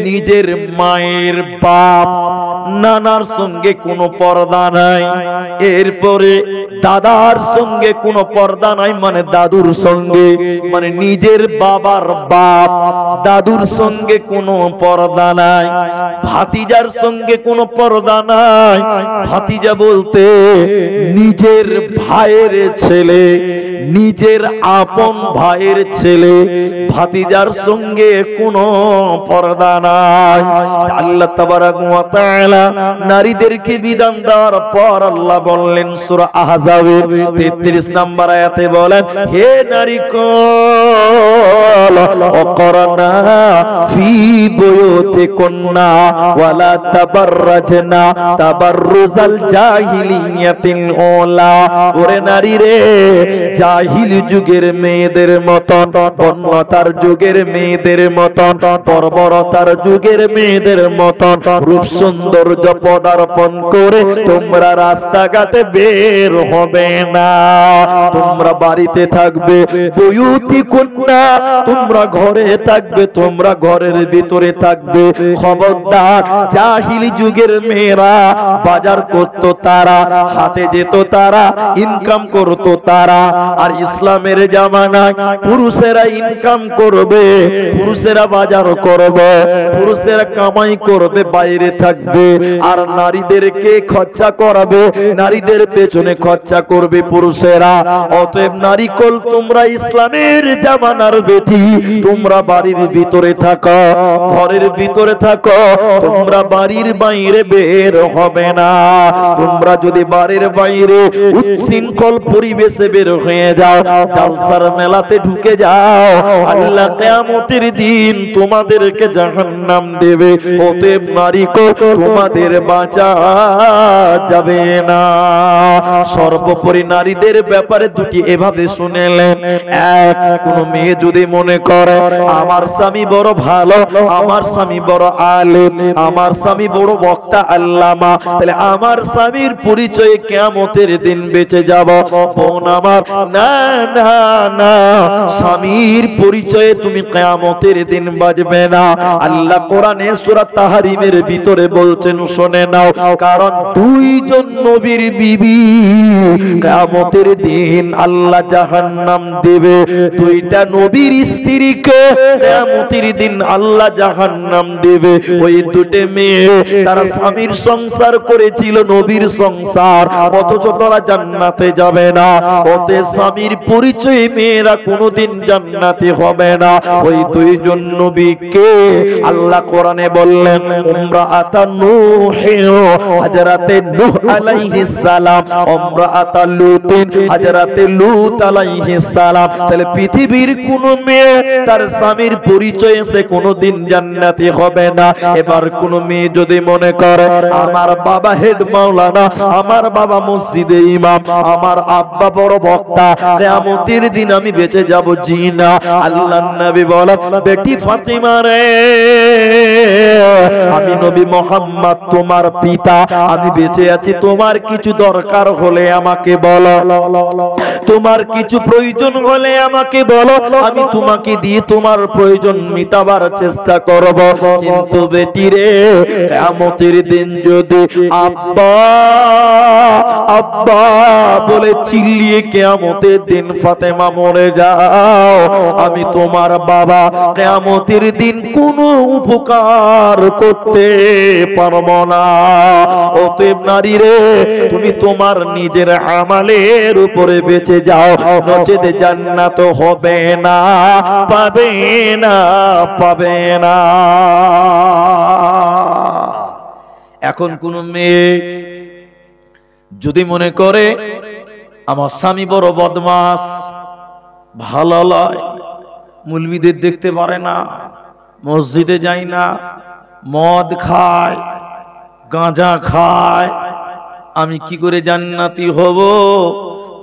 নিজের মায়ের বাপ, নানার সঙ্গে কোনো পর্দা নাই। এরপরে দাদার সঙ্গে কোনো পর্দা নাই, মানে দাদুর সঙ্গে, মানে নিজের বাবার বাপ, দাদুর সঙ্গে কোনো পর্দা নাই। ভাতিজার সঙ্গে কোনো পর্দা নাই। ভাতিজা বলতে নিজের ভাইয়ের ছেলে, নিজের আপন ভাইয়ের ছেলে, ভাতিজার সঙ্গে কোনো পর্দা নাই। আল্লাহ তাবারাক ওয়া তাআলা নারীদেরকে বিধান দেওয়ার পর আল্লাহ বললেন সূরা আহজাবের 33 নম্বর আয়াতে বলেন, হে নারীগণ অকরনা ফি বুয়ুতিকুন্না ওয়ালা তাবাররাজনা তাবাররুজাল জাহিলিয়াতিল উলা। ওরে নারী রে, জাহিল যুগের মেয়েদের মতন, বন্যতার যুগের মেয়েদের মতন, বর্বরতার যুগের মেয়েদের মতন রূপ সৌন্দর্য পদার্পণ করে তোমরা রাস্তাঘাটে বের হবে না। তোমরা বাড়িতে থাকবে, বুয়ুতিকুন্না, তোমরা ঘরে থাকবে, তোমরা ঘরের ভিতরে থাকবে। খবরদার, জাহিল যুগের মেয়েরা বাজার করত তারা, হাতে যেত তারা, ইনকাম করত তারা। আর ইসলামের জামানায় পুরুষেরা ইনকাম করবে, পুরুষেরা বাজার করবে, পুরুষেরা কামাই করবে, বাইরে থাকবে। আর নারীদেরকে খরচা করাবে, নারীদের পেছনে খরচা করবে পুরুষেরা। অতএব নারীকুল, তোমরা ইসলামের জামানার বেটি, তোমরা বাড়ির ভিতরে থাকো, ঘরের ভিতরে থাকো, তোমরা বাড়ির বাইরে বের হবে না। তোমরা যদি বাড়ির বাইরে উচ্ছৃঙ্খল পরিবেশে বের হয়ে যাও, জালসার মেলাতে ঢুকে যাও, আল্লাহ কিয়ামতের দিন তোমাদেরকে জাহান্নাম দেবে। অতএব নারীকুল, তোমাদের বাঁচা যাবে না। সর্বোপরি নারীদের ব্যাপারে দুটি এভাবে শুনেলেন। এক, কোন মেয়ে যদি মনে করে আমার স্বামী বড় ভালো, আমার স্বামী বড় আলেম, আমার স্বামী বড় বক্তা আল্লামা, তাহলে আমার স্বামীর পরিচয়ে কিয়ামতের দিন বেঁচে যাব। বোন আমার, না না না, স্বামীর পরিচয়ে তুমি কিয়ামতের দিন বাঁচবে না। আল্লাহ কোরআনে সূরা তাহরিমের ভিতরে বলছেন, শুনে নাও, কারণ দুইজন নবীর বিবি কিয়ামতের দিন আল্লাহ জাহান্নাম দেবে। দুইটা নবীর স্ত্রীকে কিয়ামতের দিন আল্লাহ জাহান্নাম দেবে। ওই দুটো মেয়ে তারা স্বামীর সংসার করেছিল, নবীর সংসার, অথচ তারা জান্নাতে যাবে না। ওতে স্বামীর পরিচয় মেয়েরা কোনোদিন জান্নাতে হবে না। ওই দুইজন নবীকে আল্লাহ কোরআনে বললেন, উমরাআতা নূহ, হযরতে নূহ আলাইহিস সালাম, উমরাআতা লূত, হযরতে লূত আলাইহিস সালাম। তাহলে পৃথিবীর কোন মেয়ে তার স্বামীর পরিচয়ে সে কোনোদিন জান্নাতি হবে না। এবার কোন মেয়ে যদি মনে করে আমার বাবা হেড মাওলানা, আমার বাবা মসজিদে ইমাম, আমার আব্বা বড় বক্তা, কিয়ামতের দিন আমি বেঁচে যাব, জি না। আল্লাহর নবী বলেন, বেটি ফাতিমা রে, আমি নবী মুহাম্মদ তোমার পিতা, আমি বেঁচে আছি, তোমার কিছু দরকার হলে আমাকে বলো, তোমার কিছু প্রয়োজন হলে আমাকে বলো, আমি তোমাকে তোমাকে দিয়ে তোমার প্রয়োজন মিটাবার চেষ্টা করব, কিন্তু বেটি রে কিয়ামতের দিন যদি আব্বা আব্বা বলে চিল্লিয়ে কিয়ামতের দিন ফাতেমা মরে যাও, আমি তোমার বাবা কিয়ামতের দিন কোনো উপকার করতে পারবো না। অতএব নারী রে, তুমি তোমার নিজের আমালের উপরে বেঁচে যাও, নচেত জান্নাত হবে না, পাবে না, পাবে না। এখন কোন মেয়ে যদি মনে করে আমার স্বামী বড় বদমাস, ভালো লয়, মুলবিদের দেখতে পারে না, মসজিদে যায় না, মদ খায়, গাঁজা খায়, আমি কি করে জান্নাতি হব?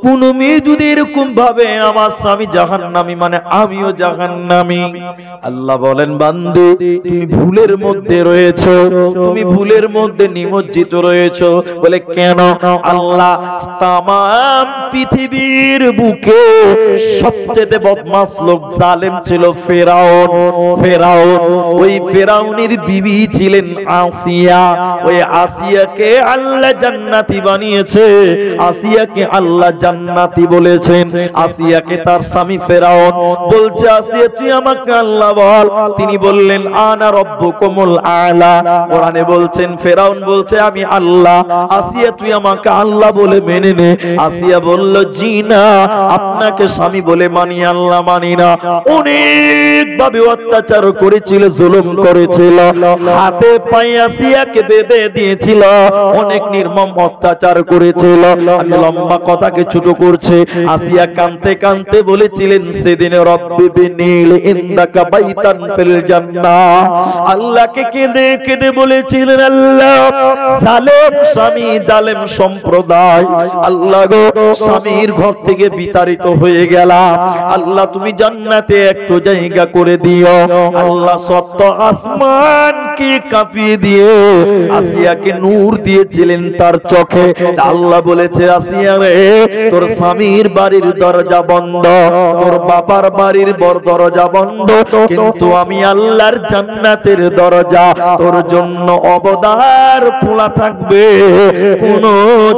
কোন মেয়ে যদি এরকম ভাবে আমার স্বামী জাহান্নামী মানে আমিও জাহান্নামী, আল্লাহ বলেন বান্দা তুমি ভুলের মধ্যে রয়েছো, তুমি ভুলের মধ্যে নিমজ্জিত রয়েছো। বলে কেন? আল্লাহ তামাম পৃথিবীর বুকে সবচেয়ে বদমাশ লোক জালেম ছিল ফেরাউন। ফেরাউন, ওই ফেরাউনের বিবি ছিলেন আসিয়া, ওই আসিয়াকে আল্লাহ জান্নাতি বানিয়েছে, আসিয়াকে আল্লাহ জান্নাতি বলেছেন। আসিয়াকে তার স্বামী ফেরাউন বলছে, আসিয়া তুই আমাকে আল্লাহ বল। তিনি বললেন আনা রব্বুকুমুল আলা। কোরআনে বলছেন ফেরাউন বলছে আমি আল্লাহ, আসিয়া তুই আমাকে আল্লাহ বলে মেনে নে। আসিয়া বলল জি না, আপনাকে স্বামী বলে মানি, আল্লাহ মানি না। অনেক ভাবে অত্যাচার করেছিল, জুলুম করেছিল, হাতে পায়ে আসিয়াকে বেঁধে দিয়েছিল, অনেক নির্মম অত্যাচার করেছিল। আমি লম্বা কথাকে ছোট করছে। আসিয়া কানতে কানতে বলেছিলেন সেদিন রব্বি বিনিল ইন্দাকা বাইতান ফিল জান্নাহ, আল্লাহকে কেঁদে কেঁদে বলেছিলেন আল্লাহ জালেম স্বামী, জালেম সম্প্রদায়, আল্লাহ গো স্বামীর ঘর থেকে বিতাড়িত হয়ে গেলাম, আল্লাহ তুমি জান্নাতে একটু জায়গা করে দিও। আল্লাহ সপ্ত আসমানকে কাঁপিয়ে দিয়ে আসিয়াকে নূর দিয়েছিলেন তার চোখে। আল্লাহ বলেছে আসিয়া রে তোর স্বামীর বাড়ির দরজা বন্ধ, তোর বাবার বাড়ির বড় দরজা বন্ধ, কিন্তু আমি আল্লাহর জান্নাতের দরজা তোর জন্য অবদার খোলা থাকবে, কোনো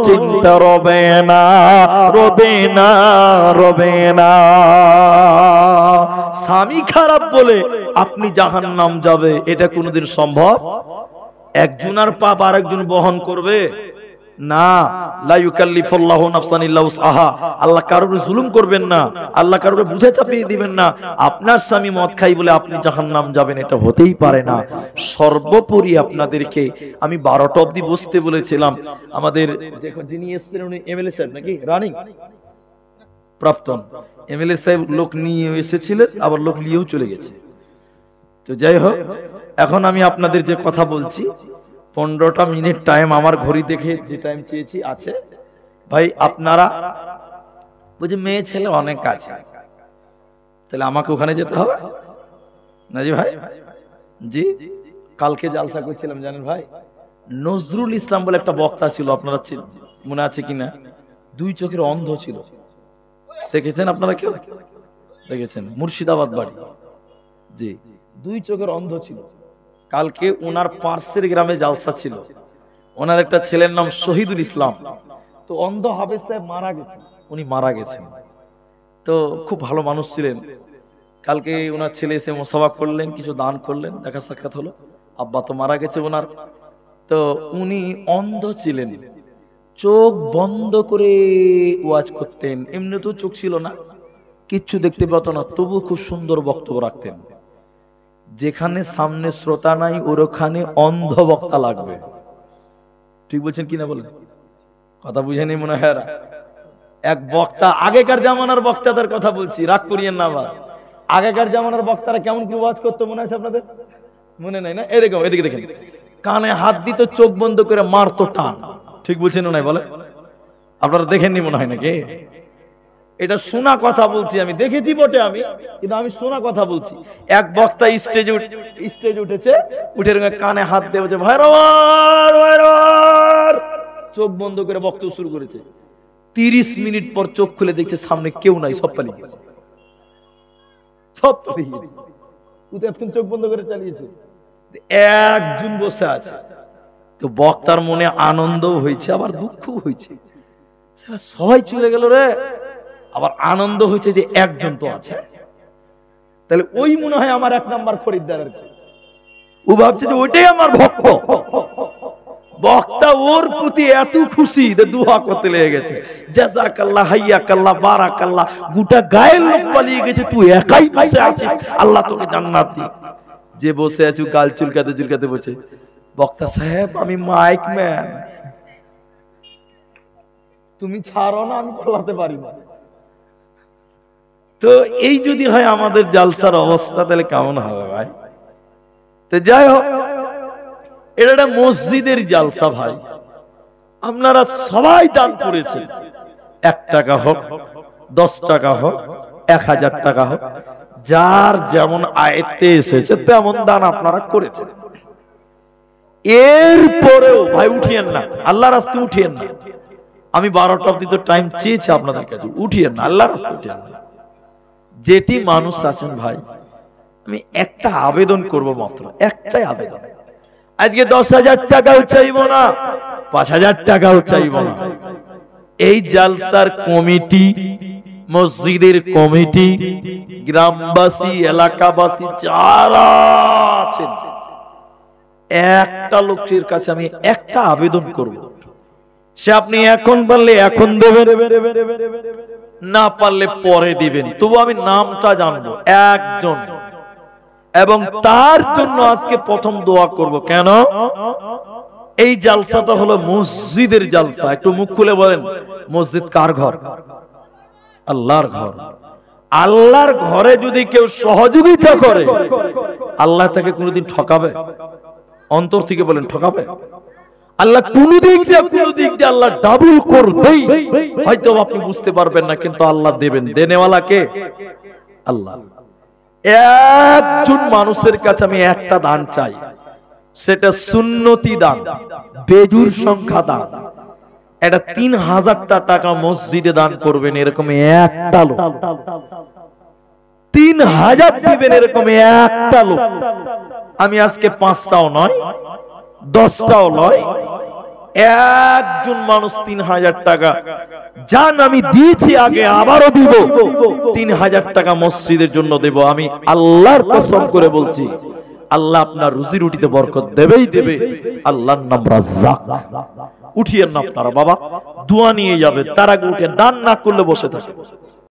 চিন্তা রবে না, রবে না, রবে না। স্বামী খারাপ বলে আপনি জাহান্নাম যাবে, এটা কোনোদিন সম্ভব? একজনের পাপ আরেকজন বহন করবে না। লা ইউকাল্লিফুল্লাহু নাফসান ইল্লা উসআহা। আল্লাহ কারোর জুলুম করবেন না, আল্লাহ কারোর বুঝে চাপিয়ে দিবেন না। আপনার স্বামী মদ খাই বলে আপনি জাহান্নাম যাবেন, এটা হতেই পারে না। সর্বোপরি আপনাদেরকে আমি 12টা অবধি বসতে বলেছিলাম। আমাদের যিনি এসেছিলেন উনি এমএলএ সাহেব নাকি রানিং প্রাক্তন এমএলএ সাহেব লোক নিয়ে এসেছিলেন, আবার লোক নিয়েও চলে গেছে। তো যাই হোক, এখন আমি আপনাদের যে কথা বলছি 15টা মিনিট টাইম আমার ঘড়ি দেখে যে টাইম চেয়েছি আছে। ভাই আপনারা বুঝি মেয়ে ছেলে অনেক আছে, তাহলে আমাকে ওখানে যেতে হবে না জি ভাই? জি, কালকে জালসা করছিলাম জানেন ভাই, নজরুল ইসলাম বলে একটা বক্তা ছিল, আপনারা মনে আছে কিনা? 2 চোখের অন্ধ ছিল, দেখেছেন আপনারা? কেউ দেখেছেন? মুর্শিদাবাদ বাড়ি। জি, 2 চোখের অন্ধ ছিল। কালকে ওনার পার্শ্বের গ্রামে জালসা ছিল। ওনার একটা ছেলের নাম শহীদুল ইসলাম। তো অন্ধ হাফেজ সাহেব মারা গেছেন, উনি মারা গেছেন। তো খুব ভালো মানুষ ছিলেন। কালকে ওনার ছেলে এসে মোসাফা করলেন, কিছু দান করলেন, দেখা সাক্ষাৎ হলো। আব্বা তো মারা গেছে ওনার। তো উনি অন্ধ ছিলেন, চোখ বন্ধ করে ওয়াজ করতেন। এমনি তো চোখ ছিল না, কিচ্ছু দেখতে পেত না, তবু খুব সুন্দর বক্তব্য রাখতেন। যেখানে সামনে শ্রোতা নাই ওখানে অন্ধ বক্তা লাগবে। ঠিক বলছেন কিনা বলেন? কথা বুঝেনি মনে হয়। এক বক্তা, আগেকার জামানার বক্তাদের কথা বলছি, রাগ করিয়েন না আবার। আগেকার জামানার বক্তারা কেমন কি ওয়াজ করতো মনে আছে আপনাদের? মনে নাই না? এদিকে এদিকে দেখেন, কানে হাত দিত, চোখ বন্ধ করে মারতো টান। ঠিক বলছেন না বলে? আপনারা দেখেননি মনে হয় নাকি? এটা শোনা কথা বলছি, আমি দেখেছি বটে আমি, কিন্তু আমি শোনা কথা বলছি। এক বক্তা স্টেজে উঠেছে, উঠে কানে হাত দিয়ে বলছে ভাইরার, চোখ বন্ধ করে বক্তব্য শুরু করেছে। 30 মিনিট পর চোখ খুলে দেখছে সামনে কেউ নাই, সব পালিয়ে গেছে। সব তো দেখিয়েছি। এতক্ষণ চোখ বন্ধ করে চালিয়েছে। একজন বসে আছে, তো বক্তার মনে আনন্দও হয়েছে আবার দুঃখও হয়েছে। সবাই চলে গেল রে, আবার আনন্দ হয়েছে যে একজন তো আছে। তাহলে ওই মনে হয় আমার 1 নাম্বার খরিদ্দার আর কি। ও ভাবছে যে ওইটাই আমার ভক্ত। বক্তা ওর প্রতি এত খুশি যে দুয়া করতে লেগে গেছে, জাযাকাল্লাহ, হাইয়াকাল্লাহ, বারাকাল্লাহ। গোটা গায়ের লোক পালিয়ে গেছে, তুই একাই বসে আছিস, আল্লাহ তোকে জান্নাত দিক। যে বসে আছো গাল চুলকাতে চুলকাতে বলছে, বক্তা সাহেব আমি মাইক ম্যান, তুমি ছাড়ো না, আমি পালাতে পারি না। তো এই যদি হয় আমাদের জালসার অবস্থা, তাহলে কেমন হবে ভাই? তো যাই হোক, এটা একটা মসজিদের জালসা ভাই। আপনারা সবাই দান করেছেন, 1 টাকা হোক, 10 টাকা হোক, 1000 টাকা হোক, যার যেমন আয়ত্তে এসেছে তেমন দান আপনারা করেছেন। এরপরেও ভাই উঠিয়েন না, আল্লাহর রাস্তায় উঠিয়েন না। আমি 12টা অবধি তো টাইম চেয়েছি আপনাদের কাছে, উঠিয়েন না, আল্লাহর রাস্তায় উঠিয়েন না। যেটি মানুষ আছেন ভাই, আমি একটা আবেদন করব, মাত্র একটাই আবেদন। আজকে 10,000 টাকাও চাইবো না, 5,000 টাকাও চাইবো না। এই জালসার কমিটি, মসজিদের কমিটি, গ্রামবাসী, এলাকাবাসী যারা আছেন, একটা লোকের কাছে আমি একটা আবেদন করব। সে আপনি এখন পারলে এখন দেবেন, না পারলে পরে দিবেন, তবু আমি নামটা জানবো একজন। এবং তার জন্য আজকে প্রথম দোয়া করব। কেন? এই জালসাটা হলো মসজিদের জালসা। একটু মুখ খুলে বলেন, মসজিদ কার ঘর? আল্লাহর ঘর। আল্লাহর ঘরে যদি কেউ সহযোগিতা করে, আল্লাহ তাকে কোনোদিন ঠকাবে? অন্তর থেকে বলেন, ঠকাবে? আল্লাহ কোন দিক দিয়ে আল্লাহ ডাবল করবেই। হয়তো আপনি বুঝতে পারবেন না, কিন্তু আল্লাহ দেবেন। দেনেওয়ালা কে? আল্লাহ। একজন মানুষের কাছে আমি একটা দান চাই, সেটা সুন্নতি দান, বেজুর সংখ্যা দান। এটা 3000 টাকা মসজিদে দান করবেন, এরকম একটা লোক। 3000 দিবেন, এরকম একটা লোক। আমি আজকে 5টাও নয়, 10টাও নয়, একজন মানুষ 3000 টাকা জান আমি দিয়েছি আগে, আবারও দিব। 3000 টাকা মসজিদের জন্য দেব। আমি আল্লাহর কসম করে বলছি, আল্লাহ আপনার রুজি রুটিতে বরকত দেবেই দেবে। আল্লাহর নাম রাজ্জাক। উঠিয়েন না আপনারা বাবা, দোয়া নিয়ে যাবে, তার আগে উঠেন। দান না করলে বসে থাকে।